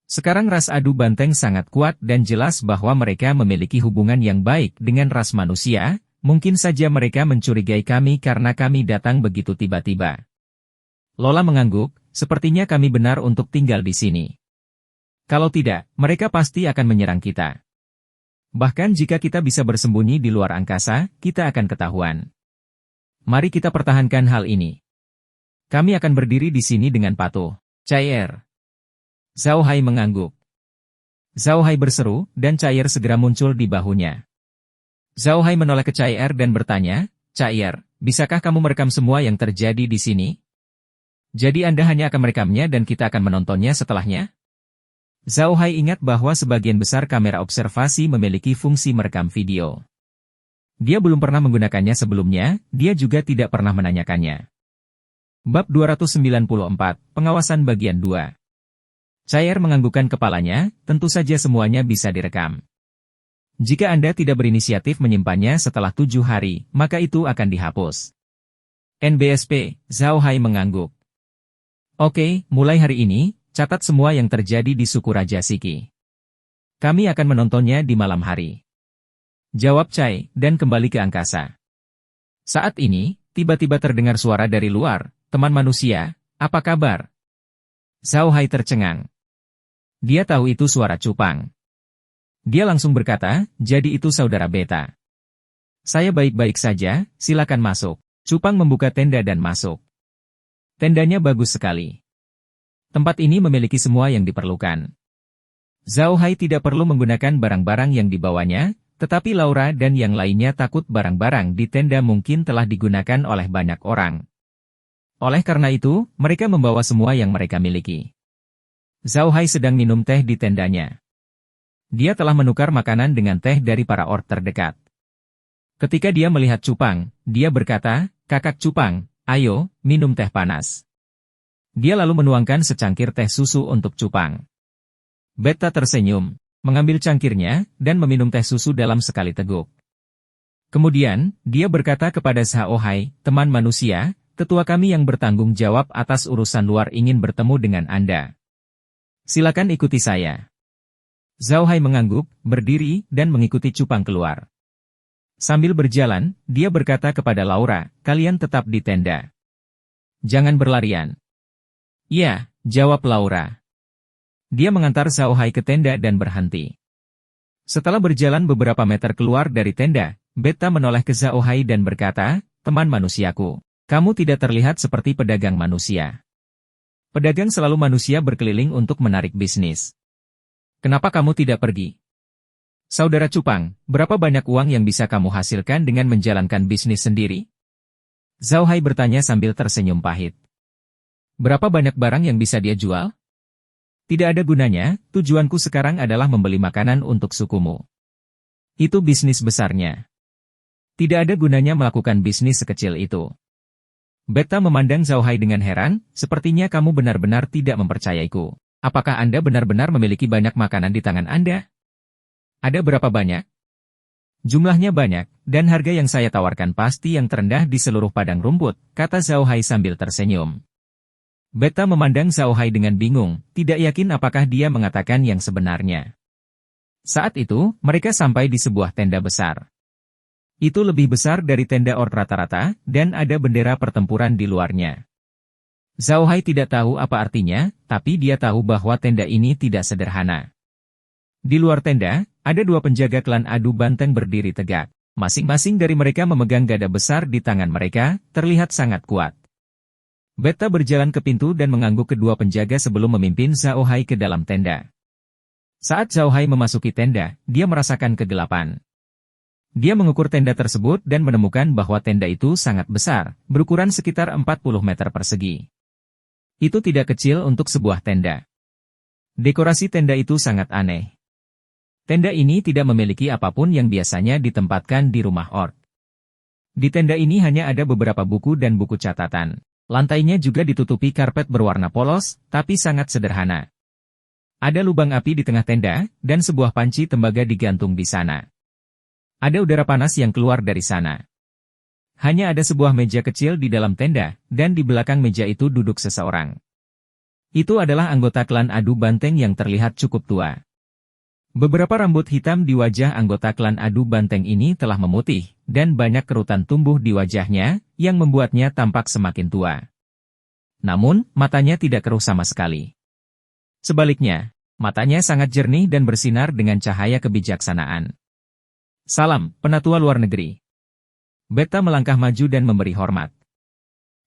Sekarang ras adu banteng sangat kuat dan jelas bahwa mereka memiliki hubungan yang baik dengan ras manusia, mungkin saja mereka mencurigai kami karena kami datang begitu tiba-tiba. Lola mengangguk, sepertinya kami benar untuk tinggal di sini. Kalau tidak, mereka pasti akan menyerang kita. Bahkan jika kita bisa bersembunyi di luar angkasa, kita akan ketahuan. Mari kita pertahankan hal ini. Kami akan berdiri di sini dengan patuh. Cair. Zhao Hai mengangguk. Zhao Hai berseru, dan Cair segera muncul di bahunya. Zhao Hai menoleh ke Cair dan bertanya, Cair, bisakah kamu merekam semua yang terjadi di sini? Jadi Anda hanya akan merekamnya dan kita akan menontonnya setelahnya? Zhao Hai ingat bahwa sebagian besar kamera observasi memiliki fungsi merekam video. Dia belum pernah menggunakannya sebelumnya, dia juga tidak pernah menanyakannya. Bab 294, Pengawasan Bagian 2. Cair menganggukkan kepalanya, tentu saja semuanya bisa direkam. Jika Anda tidak berinisiatif menyimpannya setelah 7 hari, maka itu akan dihapus. NBSP, Zhao Hai mengangguk. Oke, mulai hari ini, catat semua yang terjadi di suku Raja Siki. Kami akan menontonnya di malam hari. Jawab Cai, dan kembali ke angkasa. Saat ini, tiba-tiba terdengar suara dari luar. Teman manusia, apa kabar? Zhao Hai tercengang. Dia tahu itu suara cupang. Dia langsung berkata, jadi itu saudara Beta. Saya baik-baik saja, silakan masuk. Cupang membuka tenda dan masuk. Tendanya bagus sekali. Tempat ini memiliki semua yang diperlukan. Zhao Hai tidak perlu menggunakan barang-barang yang dibawanya, tetapi Laura dan yang lainnya takut barang-barang di tenda mungkin telah digunakan oleh banyak orang. Oleh karena itu, mereka membawa semua yang mereka miliki. Zhao Hai sedang minum teh di tendanya. Dia telah menukar makanan dengan teh dari para orc terdekat. Ketika dia melihat Cupang, dia berkata, Kakak Cupang, ayo, minum teh panas. Dia lalu menuangkan secangkir teh susu untuk Cupang. Beta tersenyum, mengambil cangkirnya, dan meminum teh susu dalam sekali teguk. Kemudian, dia berkata kepada Zhao Hai, teman manusia, Ketua kami yang bertanggung jawab atas urusan luar ingin bertemu dengan Anda. Silakan ikuti saya. Zhao Hai mengangguk, berdiri, dan mengikuti Cupang keluar. Sambil berjalan, dia berkata kepada Laura, kalian tetap di tenda. Jangan berlarian. Ya, jawab Laura. Dia mengantar Zhao Hai ke tenda dan berhenti. Setelah berjalan beberapa meter keluar dari tenda, Beta menoleh ke Zhao Hai dan berkata, teman manusiaku. Kamu tidak terlihat seperti pedagang manusia. Pedagang selalu manusia berkeliling untuk menarik bisnis. Kenapa kamu tidak pergi? Saudara Cupang, berapa banyak uang yang bisa kamu hasilkan dengan menjalankan bisnis sendiri? Zhao Hai bertanya sambil tersenyum pahit. Berapa banyak barang yang bisa dia jual? Tidak ada gunanya, tujuanku sekarang adalah membeli makanan untuk sukumu. Itu bisnis besarnya. Tidak ada gunanya melakukan bisnis sekecil itu. Beta memandang Zhao Hai dengan heran, sepertinya kamu benar-benar tidak mempercayaiku. Apakah Anda benar-benar memiliki banyak makanan di tangan Anda? Ada berapa banyak? Jumlahnya banyak, dan harga yang saya tawarkan pasti yang terendah di seluruh padang rumput, kata Zhao Hai sambil tersenyum. Beta memandang Zhao Hai dengan bingung, tidak yakin apakah dia mengatakan yang sebenarnya. Saat itu, mereka sampai di sebuah tenda besar. Itu lebih besar dari tenda orc rata-rata, dan ada bendera pertempuran di luarnya. Zhao Hai tidak tahu apa artinya, tapi dia tahu bahwa tenda ini tidak sederhana. Di luar tenda, ada 2 penjaga klan adu banteng berdiri tegak. Masing-masing dari mereka memegang gada besar di tangan mereka, terlihat sangat kuat. Beta berjalan ke pintu dan mengangguk kedua penjaga sebelum memimpin Zhao Hai ke dalam tenda. Saat Zhao Hai memasuki tenda, dia merasakan kegelapan. Dia mengukur tenda tersebut dan menemukan bahwa tenda itu sangat besar, berukuran sekitar 40 meter persegi. Itu tidak kecil untuk sebuah tenda. Dekorasi tenda itu sangat aneh. Tenda ini tidak memiliki apapun yang biasanya ditempatkan di rumah orc. Di tenda ini hanya ada beberapa buku dan buku catatan. Lantainya juga ditutupi karpet berwarna polos, tapi sangat sederhana. Ada lubang api di tengah tenda, dan sebuah panci tembaga digantung di sana. Ada udara panas yang keluar dari sana. Hanya ada sebuah meja kecil di dalam tenda, dan di belakang meja itu duduk seseorang. Itu adalah anggota klan adu banteng yang terlihat cukup tua. Beberapa rambut hitam di wajah anggota klan adu banteng ini telah memutih, dan banyak kerutan tumbuh di wajahnya, yang membuatnya tampak semakin tua. Namun, matanya tidak keruh sama sekali. Sebaliknya, matanya sangat jernih dan bersinar dengan cahaya kebijaksanaan. Salam, penatua luar negeri. Beta melangkah maju dan memberi hormat.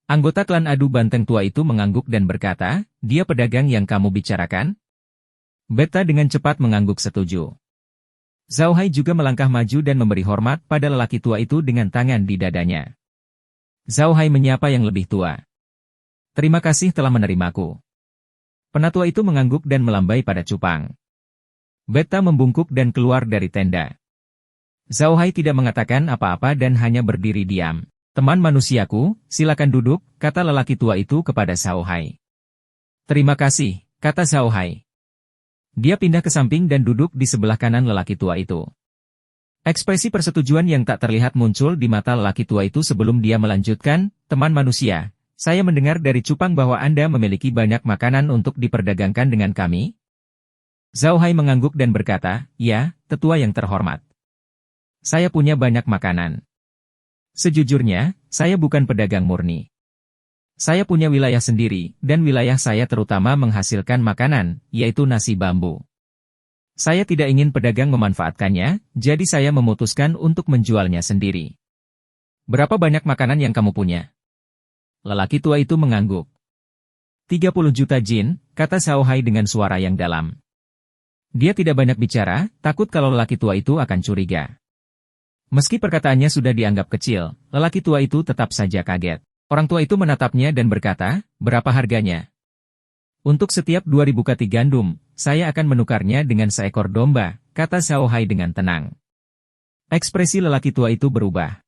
Anggota klan adu banteng tua itu mengangguk dan berkata, dia pedagang yang kamu bicarakan? Beta dengan cepat mengangguk setuju. Zhao Hai juga melangkah maju dan memberi hormat pada lelaki tua itu dengan tangan di dadanya. Zhao Hai menyapa yang lebih tua. Terima kasih telah menerimaku. Penatua itu mengangguk dan melambai pada cupang. Beta membungkuk dan keluar dari tenda. Zhao Hai tidak mengatakan apa-apa dan hanya berdiri diam. Teman manusiaku, silakan duduk, kata lelaki tua itu kepada Zhao Hai. Terima kasih, kata Zhao Hai. Dia pindah ke samping dan duduk di sebelah kanan lelaki tua itu. Ekspresi persetujuan yang tak terlihat muncul di mata lelaki tua itu sebelum dia melanjutkan, teman manusia, saya mendengar dari cupang bahwa Anda memiliki banyak makanan untuk diperdagangkan dengan kami. Zhao Hai mengangguk dan berkata, ya, tetua yang terhormat. Saya punya banyak makanan. Sejujurnya, saya bukan pedagang murni. Saya punya wilayah sendiri, dan wilayah saya terutama menghasilkan makanan, yaitu nasi bambu. Saya tidak ingin pedagang memanfaatkannya, jadi saya memutuskan untuk menjualnya sendiri. Berapa banyak makanan yang kamu punya? Lelaki tua itu mengangguk. 30 juta jin, kata Zhao Hai dengan suara yang dalam. Dia tidak banyak bicara, takut kalau lelaki tua itu akan curiga. Meski perkataannya sudah dianggap kecil, lelaki tua itu tetap saja kaget. Orang tua itu menatapnya dan berkata, berapa harganya? Untuk setiap 2000 kati gandum, saya akan menukarnya dengan seekor domba, kata Zhao Hai dengan tenang. Ekspresi lelaki tua itu berubah.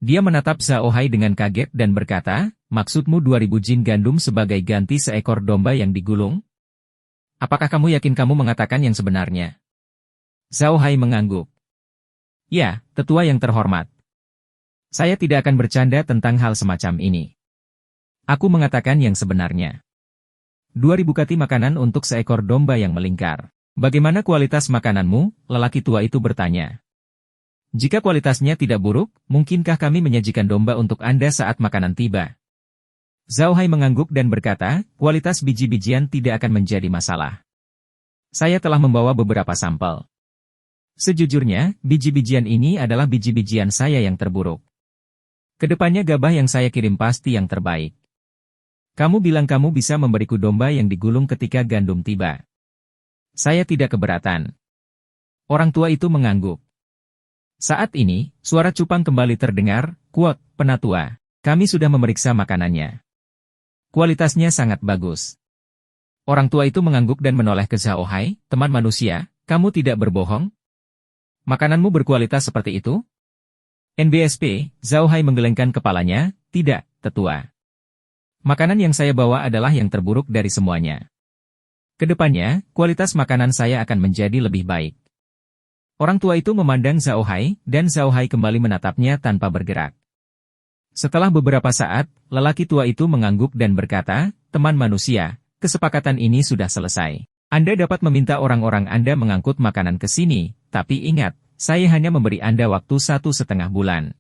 Dia menatap Zhao Hai dengan kaget dan berkata, maksudmu 2000 jin gandum sebagai ganti seekor domba yang digulung? Apakah kamu yakin kamu mengatakan yang sebenarnya? Zhao Hai mengangguk. Ya, tetua yang terhormat. Saya tidak akan bercanda tentang hal semacam ini. Aku mengatakan yang sebenarnya. 2000 kati makanan untuk seekor domba yang melingkar. Bagaimana kualitas makananmu? Lelaki tua itu bertanya. Jika kualitasnya tidak buruk, mungkinkah kami menyajikan domba untuk Anda saat makanan tiba? Zhao Hai mengangguk dan berkata, kualitas biji-bijian tidak akan menjadi masalah. Saya telah membawa beberapa sampel. Sejujurnya, biji-bijian ini adalah biji-bijian saya yang terburuk. Kedepannya gabah yang saya kirim pasti yang terbaik. Kamu bilang kamu bisa memberiku domba yang digulung ketika gandum tiba. Saya tidak keberatan. Orang tua itu mengangguk. Saat ini, suara cupang kembali terdengar, kuat, penatua. Kami sudah memeriksa makanannya. Kualitasnya sangat bagus. Orang tua itu mengangguk dan menoleh ke Zhao Hai, teman manusia, kamu tidak berbohong? Makananmu berkualitas seperti itu? NBSP, Zhao Hai menggelengkan kepalanya, tidak, tetua. Makanan yang saya bawa adalah yang terburuk dari semuanya. Kedepannya, kualitas makanan saya akan menjadi lebih baik. Orang tua itu memandang Zhao Hai, dan Zhao Hai kembali menatapnya tanpa bergerak. Setelah beberapa saat, lelaki tua itu mengangguk dan berkata, teman manusia, kesepakatan ini sudah selesai. Anda dapat meminta orang-orang Anda mengangkut makanan ke sini, tapi ingat, saya hanya memberi Anda waktu 1,5 bulan.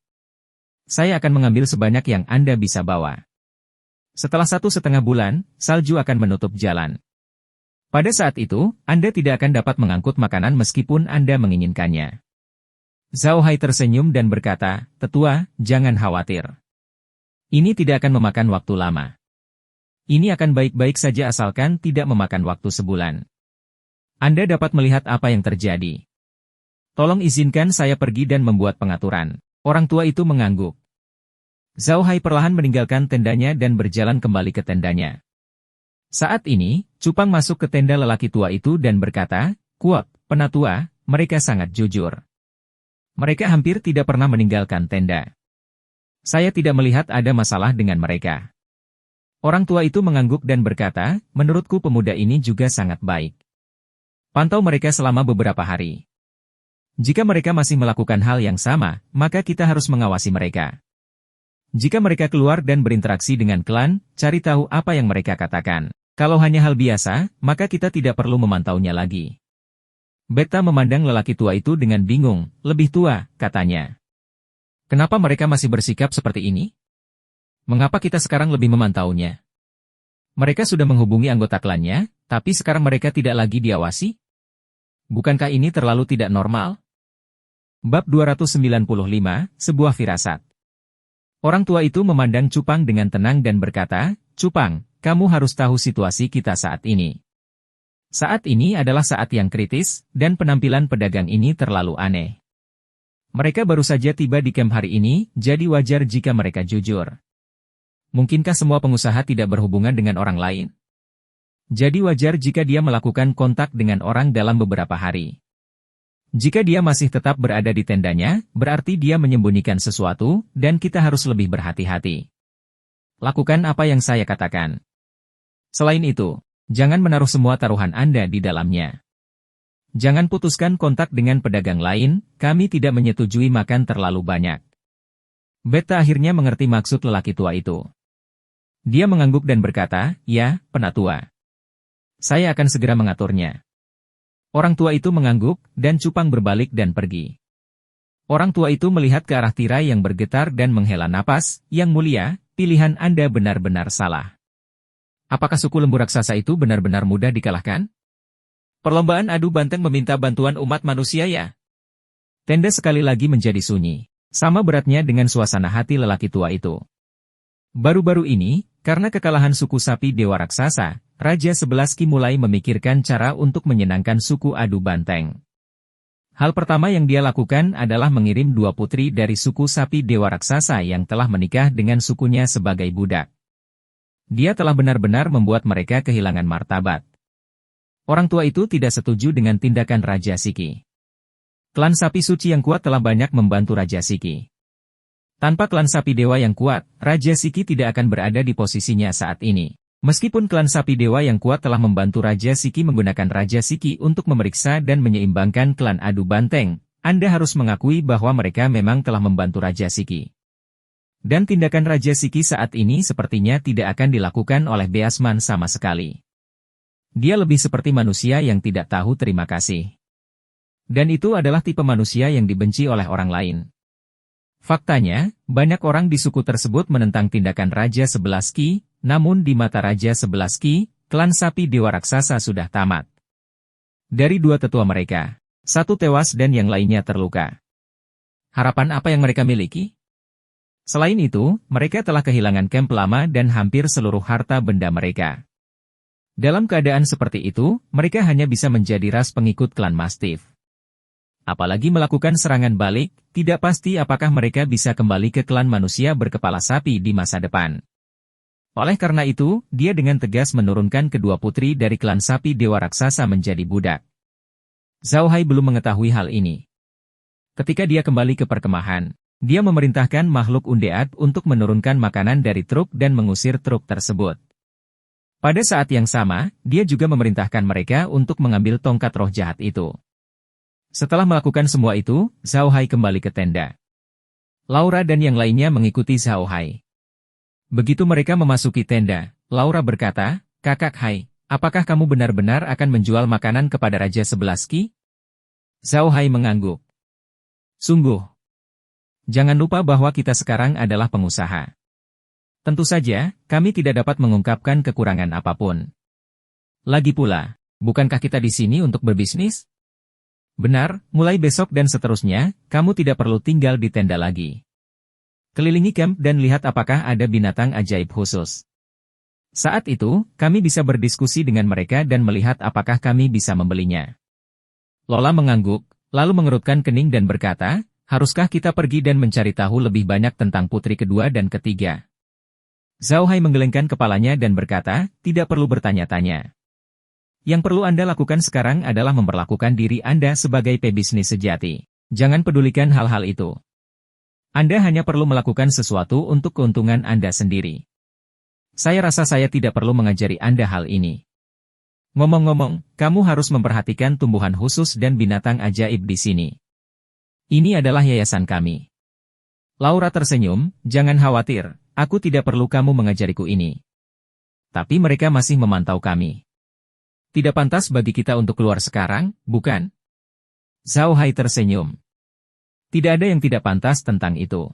Saya akan mengambil sebanyak yang Anda bisa bawa. Setelah 1,5 bulan, salju akan menutup jalan. Pada saat itu, Anda tidak akan dapat mengangkut makanan meskipun Anda menginginkannya. Zhao Hai tersenyum dan berkata, tetua, jangan khawatir. Ini tidak akan memakan waktu lama. Ini akan baik-baik saja asalkan tidak memakan waktu sebulan. Anda dapat melihat apa yang terjadi. Tolong izinkan saya pergi dan membuat pengaturan. Orang tua itu mengangguk. Zhao Hai perlahan meninggalkan tendanya dan berjalan kembali ke tendanya. Saat ini, cupang masuk ke tenda lelaki tua itu dan berkata, kuat, penatua, mereka sangat jujur. Mereka hampir tidak pernah meninggalkan tenda. Saya tidak melihat ada masalah dengan mereka. Orang tua itu mengangguk dan berkata, menurutku pemuda ini juga sangat baik. Pantau mereka selama beberapa hari. Jika mereka masih melakukan hal yang sama, maka kita harus mengawasi mereka. Jika mereka keluar dan berinteraksi dengan klan, cari tahu apa yang mereka katakan. Kalau hanya hal biasa, maka kita tidak perlu memantaunya lagi. Beta memandang lelaki tua itu dengan bingung, lebih tua, katanya. Kenapa mereka masih bersikap seperti ini? Mengapa kita sekarang lebih memantaunya? Mereka sudah menghubungi anggota klannya, tapi sekarang mereka tidak lagi diawasi? Bukankah ini terlalu tidak normal? Bab 295, Sebuah Firasat. Orang tua itu memandang Cupang dengan tenang dan berkata, "Cupang, kamu harus tahu situasi kita saat ini. Saat ini adalah saat yang kritis, dan penampilan pedagang ini terlalu aneh. Mereka baru saja tiba di camp hari ini, jadi wajar jika mereka jujur. Mungkinkah semua pengusaha tidak berhubungan dengan orang lain? Jadi wajar jika dia melakukan kontak dengan orang dalam beberapa hari. Jika dia masih tetap berada di tendanya, berarti dia menyembunyikan sesuatu, dan kita harus lebih berhati-hati. Lakukan apa yang saya katakan. Selain itu, jangan menaruh semua taruhan Anda di dalamnya. Jangan putuskan kontak dengan pedagang lain, kami tidak menyetujui makan terlalu banyak." Beta akhirnya mengerti maksud lelaki tua itu. Dia mengangguk dan berkata, "Ya, penatua. Saya akan segera mengaturnya." Orang tua itu mengangguk, dan Cupang berbalik dan pergi. Orang tua itu melihat ke arah tirai yang bergetar dan menghela napas, "Yang mulia, pilihan Anda benar-benar salah. Apakah suku lembu raksasa itu benar-benar mudah dikalahkan? Perlombaan adu banteng meminta bantuan umat manusia ya?" Tenda sekali lagi menjadi sunyi. Sama beratnya dengan suasana hati lelaki tua itu. Baru-baru ini, karena kekalahan suku sapi Dewa Raksasa, Raja 11 Ki mulai memikirkan cara untuk menyenangkan suku adu banteng. Hal pertama yang dia lakukan adalah mengirim 2 putri dari suku sapi Dewa Raksasa yang telah menikah dengan sukunya sebagai budak. Dia telah benar-benar membuat mereka kehilangan martabat. Orang tua itu tidak setuju dengan tindakan Raja Siki. Klan sapi suci yang kuat telah banyak membantu Raja Siki. Tanpa klan sapi dewa yang kuat, Raja Siki tidak akan berada di posisinya saat ini. Meskipun klan sapi dewa yang kuat telah membantu Raja Siki menggunakan Raja Siki untuk memeriksa dan menyeimbangkan klan adu banteng, Anda harus mengakui bahwa mereka memang telah membantu Raja Siki. Dan tindakan Raja Siki saat ini sepertinya tidak akan dilakukan oleh Beasman sama sekali. Dia lebih seperti manusia yang tidak tahu terima kasih. Dan itu adalah tipe manusia yang dibenci oleh orang lain. Faktanya, banyak orang di suku tersebut menentang tindakan Raja 11 Ki, namun di mata Raja 11 Ki, klan sapi Dewa Raksasa sudah tamat. Dari 2 tetua mereka, 1 tewas dan yang lainnya terluka. Harapan apa yang mereka miliki? Selain itu, mereka telah kehilangan kamp lama dan hampir seluruh harta benda mereka. Dalam keadaan seperti itu, mereka hanya bisa menjadi ras pengikut klan Mastiff. Apalagi melakukan serangan balik, tidak pasti apakah mereka bisa kembali ke klan manusia berkepala sapi di masa depan. Oleh karena itu, dia dengan tegas menurunkan kedua putri dari klan sapi Dewa Raksasa menjadi budak. Zhao Hai belum mengetahui hal ini. Ketika dia kembali ke perkemahan, dia memerintahkan makhluk undead untuk menurunkan makanan dari truk dan mengusir truk tersebut. Pada saat yang sama, dia juga memerintahkan mereka untuk mengambil tongkat roh jahat itu. Setelah melakukan semua itu, Zhao Hai kembali ke tenda. Laura dan yang lainnya mengikuti Zhao Hai. Begitu mereka memasuki tenda, Laura berkata, "Kakak Hai, apakah kamu benar-benar akan menjual makanan kepada Raja 11 Ki?" Zhao Hai mengangguk. "Sungguh. Jangan lupa bahwa kita sekarang adalah pengusaha. Tentu saja, kami tidak dapat mengungkapkan kekurangan apapun. Lagi pula, bukankah kita di sini untuk berbisnis? Benar, mulai besok dan seterusnya, kamu tidak perlu tinggal di tenda lagi. Kelilingi camp dan lihat apakah ada binatang ajaib khusus. Saat itu, kami bisa berdiskusi dengan mereka dan melihat apakah kami bisa membelinya." Lola mengangguk, lalu mengerutkan kening dan berkata, "Haruskah kita pergi dan mencari tahu lebih banyak tentang putri kedua dan ketiga?" Zhao Hai menggelengkan kepalanya dan berkata, "Tidak perlu bertanya-tanya. Yang perlu Anda lakukan sekarang adalah memperlakukan diri Anda sebagai pebisnis sejati. Jangan pedulikan hal-hal itu. Anda hanya perlu melakukan sesuatu untuk keuntungan Anda sendiri. Saya rasa saya tidak perlu mengajari Anda hal ini. Ngomong-ngomong, kamu harus memperhatikan tumbuhan khusus dan binatang ajaib di sini. Ini adalah yayasan kami." Laura tersenyum, "Jangan khawatir, aku tidak perlu kamu mengajariku ini. Tapi mereka masih memantau kami. Tidak pantas bagi kita untuk keluar sekarang, bukan?" Zhao Hai tersenyum. "Tidak ada yang tidak pantas tentang itu.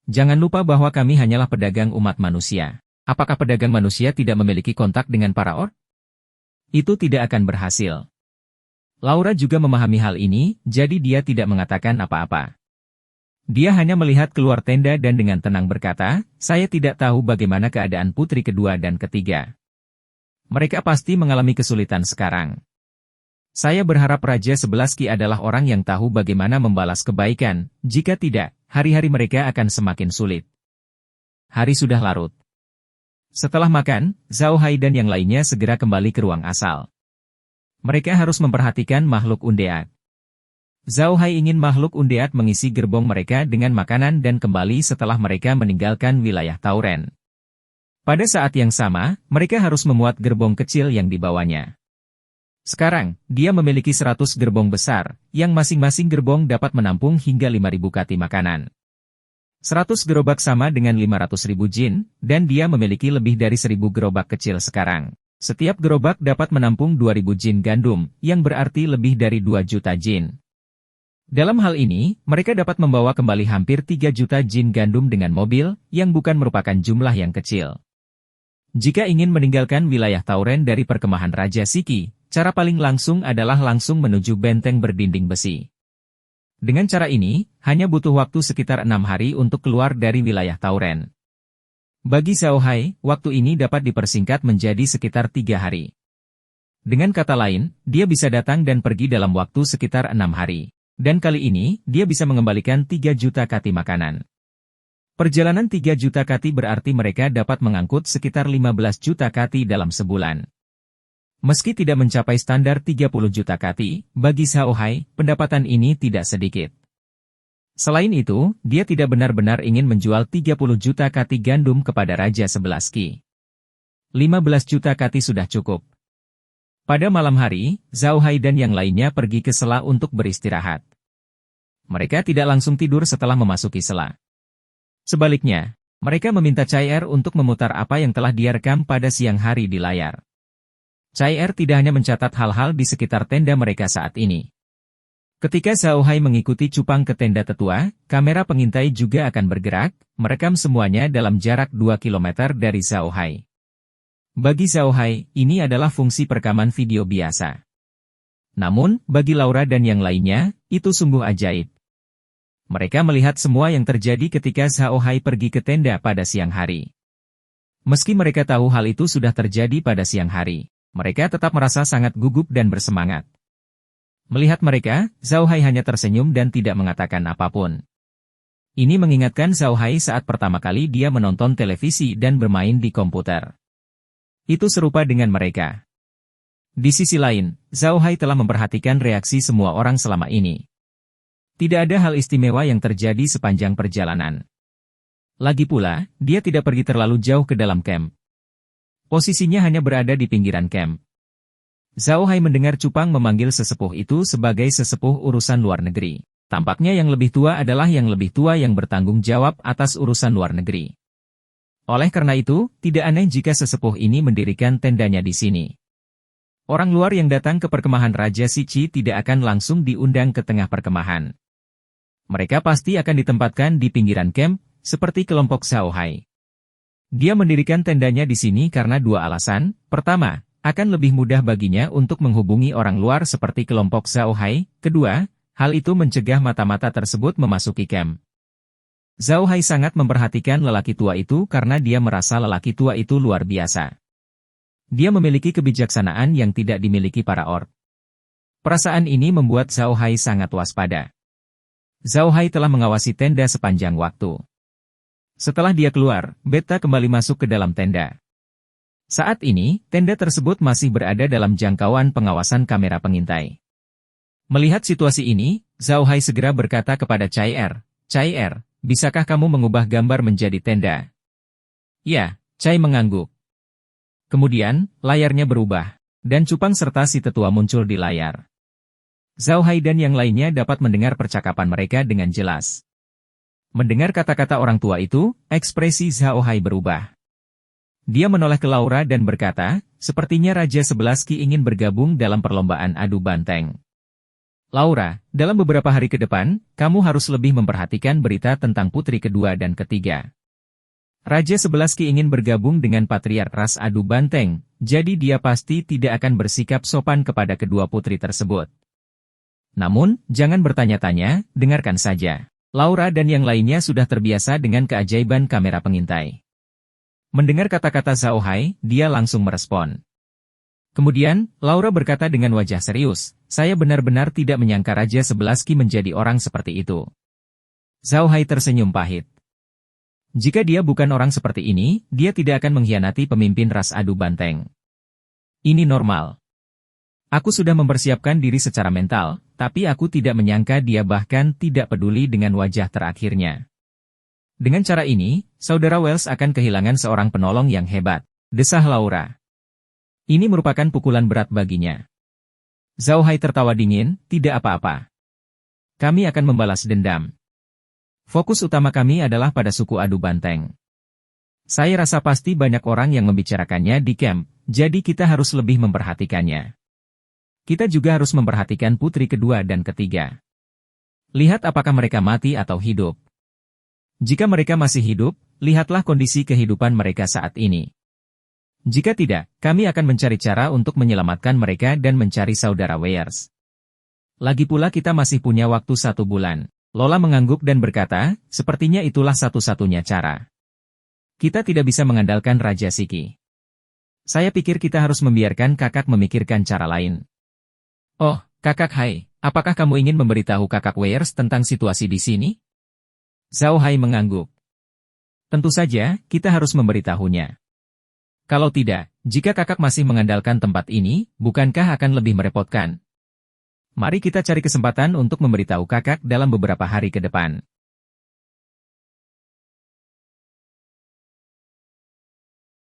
Jangan lupa bahwa kami hanyalah pedagang umat manusia. Apakah pedagang manusia tidak memiliki kontak dengan para orc? Itu tidak akan berhasil. Laura juga memahami hal ini, jadi dia tidak mengatakan apa-apa. Dia hanya melihat keluar tenda dan dengan tenang berkata, "Saya tidak tahu bagaimana keadaan putri kedua dan ketiga. Mereka pasti mengalami kesulitan sekarang. Saya berharap Raja Sebelas Ki adalah orang yang tahu bagaimana membalas kebaikan, jika tidak, hari-hari mereka akan semakin sulit." Hari sudah larut. Setelah makan, Zhao Hai dan yang lainnya segera kembali ke ruang asal. Mereka harus memperhatikan makhluk undead. Zhao Hai ingin makhluk undead mengisi gerbong mereka dengan makanan dan kembali setelah mereka meninggalkan wilayah Tauren. Pada saat yang sama, mereka harus memuat gerbong kecil yang dibawanya. Sekarang, dia memiliki 100 gerbong besar, yang masing-masing gerbong dapat menampung hingga 5.000 kati makanan. 100 gerobak sama dengan 500.000 jin, dan dia memiliki lebih dari 1.000 gerobak kecil sekarang. Setiap gerobak dapat menampung 2.000 jin gandum, yang berarti lebih dari 2 juta jin. Dalam hal ini, mereka dapat membawa kembali hampir 3 juta jin gandum dengan mobil, yang bukan merupakan jumlah yang kecil. Jika ingin meninggalkan wilayah Tauren dari perkemahan Raja Siki, cara paling langsung adalah langsung menuju benteng berdinding besi. Dengan cara ini, hanya butuh waktu sekitar 6 hari untuk keluar dari wilayah Tauren. Bagi Zhao Hai, waktu ini dapat dipersingkat menjadi sekitar 3 hari. Dengan kata lain, dia bisa datang dan pergi dalam waktu sekitar 6 hari. Dan kali ini, dia bisa mengembalikan 3 juta kati makanan. Perjalanan 3 juta kati berarti mereka dapat mengangkut sekitar 15 juta kati dalam sebulan. Meski tidak mencapai standar 30 juta kati, bagi Zhao Hai, pendapatan ini tidak sedikit. Selain itu, dia tidak benar-benar ingin menjual 30 juta kati gandum kepada Raja Sebelas Ki. 15 juta kati sudah cukup. Pada malam hari, Zhao Hai dan yang lainnya pergi ke sela untuk beristirahat. Mereka tidak langsung tidur setelah memasuki sela. Sebaliknya, mereka meminta Chai Er untuk memutar apa yang telah dia rekam pada siang hari di layar. Chai Er tidak hanya mencatat hal-hal di sekitar tenda mereka saat ini. Ketika Zhao Hai mengikuti cupang ke tenda tetua, kamera pengintai juga akan bergerak, merekam semuanya dalam jarak 2 km dari Zhao Hai. Bagi Zhao Hai, ini adalah fungsi perekaman video biasa. Namun, bagi Laura dan yang lainnya, itu sungguh ajaib. Mereka melihat semua yang terjadi ketika Zhao Hai pergi ke tenda pada siang hari. Meski mereka tahu hal itu sudah terjadi pada siang hari, mereka tetap merasa sangat gugup dan bersemangat. Melihat mereka, Zhao Hai hanya tersenyum dan tidak mengatakan apapun. Ini mengingatkan Zhao Hai saat pertama kali dia menonton televisi dan bermain di komputer. Itu serupa dengan mereka. Di sisi lain, Zhao Hai telah memperhatikan reaksi semua orang selama ini. Tidak ada hal istimewa yang terjadi sepanjang perjalanan. Lagi pula, dia tidak pergi terlalu jauh ke dalam camp. Posisinya hanya berada di pinggiran camp. Zhao Hai mendengar cupang memanggil sesepuh itu sebagai sesepuh urusan luar negeri. Tampaknya yang lebih tua adalah yang lebih tua yang bertanggung jawab atas urusan luar negeri. Oleh karena itu, tidak aneh jika sesepuh ini mendirikan tendanya di sini. Orang luar yang datang ke perkemahan Raja Sici tidak akan langsung diundang ke tengah perkemahan. Mereka pasti akan ditempatkan di pinggiran camp, seperti kelompok Zhao Hai. Dia mendirikan tendanya di sini karena 2 alasan. Pertama, akan lebih mudah baginya untuk menghubungi orang luar seperti kelompok Zhao Hai. Kedua, hal itu mencegah mata-mata tersebut memasuki camp. Zhao Hai sangat memperhatikan lelaki tua itu karena dia merasa lelaki tua itu luar biasa. Dia memiliki kebijaksanaan yang tidak dimiliki para orc. Perasaan ini membuat Zhao Hai sangat waspada. Zhao Hai telah mengawasi tenda sepanjang waktu. Setelah dia keluar, Beta kembali masuk ke dalam tenda. Saat ini, tenda tersebut masih berada dalam jangkauan pengawasan kamera pengintai. Melihat situasi ini, Zhao Hai segera berkata kepada Chai Er, "Chai Er, bisakah kamu mengubah gambar menjadi tenda?" "Ya," Chai mengangguk. Kemudian, layarnya berubah, dan cupang serta si tetua muncul di layar. Zhao Hai dan yang lainnya dapat mendengar percakapan mereka dengan jelas. Mendengar kata-kata orang tua itu, ekspresi Zhao Hai berubah. Dia menoleh ke Laura dan berkata, "Sepertinya Raja Sebelas Ki ingin bergabung dalam perlombaan adu banteng. Laura, dalam beberapa hari ke depan, kamu harus lebih memperhatikan berita tentang putri kedua dan ketiga. Raja Sebelas Ki ingin bergabung dengan patriark ras adu banteng, jadi dia pasti tidak akan bersikap sopan kepada kedua putri tersebut. Namun, jangan bertanya-tanya, dengarkan saja. Laura dan yang lainnya sudah terbiasa dengan keajaiban kamera pengintai. Mendengar kata-kata Zhao Hai, dia langsung merespon. Kemudian, Laura berkata dengan wajah serius, saya benar-benar tidak menyangka Raja 11 Ki menjadi orang seperti itu. Zhao Hai tersenyum pahit. Jika dia bukan orang seperti ini, dia tidak akan mengkhianati pemimpin ras adu banteng. Ini normal. Aku sudah mempersiapkan diri secara mental, tapi aku tidak menyangka dia bahkan tidak peduli dengan wajah terakhirnya. Dengan cara ini, Saudara Wells akan kehilangan seorang penolong yang hebat, desah Laura. Ini merupakan pukulan berat baginya. Zhao Hai tertawa dingin, tidak apa-apa. Kami akan membalas dendam. Fokus utama kami adalah pada suku adu banteng. Saya rasa pasti banyak orang yang membicarakannya di camp, jadi kita harus lebih memperhatikannya. Kita juga harus memperhatikan putri kedua dan ketiga. Lihat apakah mereka mati atau hidup. Jika mereka masih hidup, lihatlah kondisi kehidupan mereka saat ini. Jika tidak, kami akan mencari cara untuk menyelamatkan mereka dan mencari saudara Weirs. Lagi pula kita masih punya waktu 1 bulan. Lola mengangguk dan berkata, sepertinya itulah satu-satunya cara. Kita tidak bisa mengandalkan Raja Siki. Saya pikir kita harus membiarkan kakak memikirkan cara lain. Oh, kakak Hai, apakah kamu ingin memberitahu kakak Weirs tentang situasi di sini? Zhao Hai mengangguk. Tentu saja, kita harus memberitahunya. Kalau tidak, jika kakak masih mengandalkan tempat ini, bukankah akan lebih merepotkan? Mari kita cari kesempatan untuk memberitahu kakak dalam beberapa hari ke depan.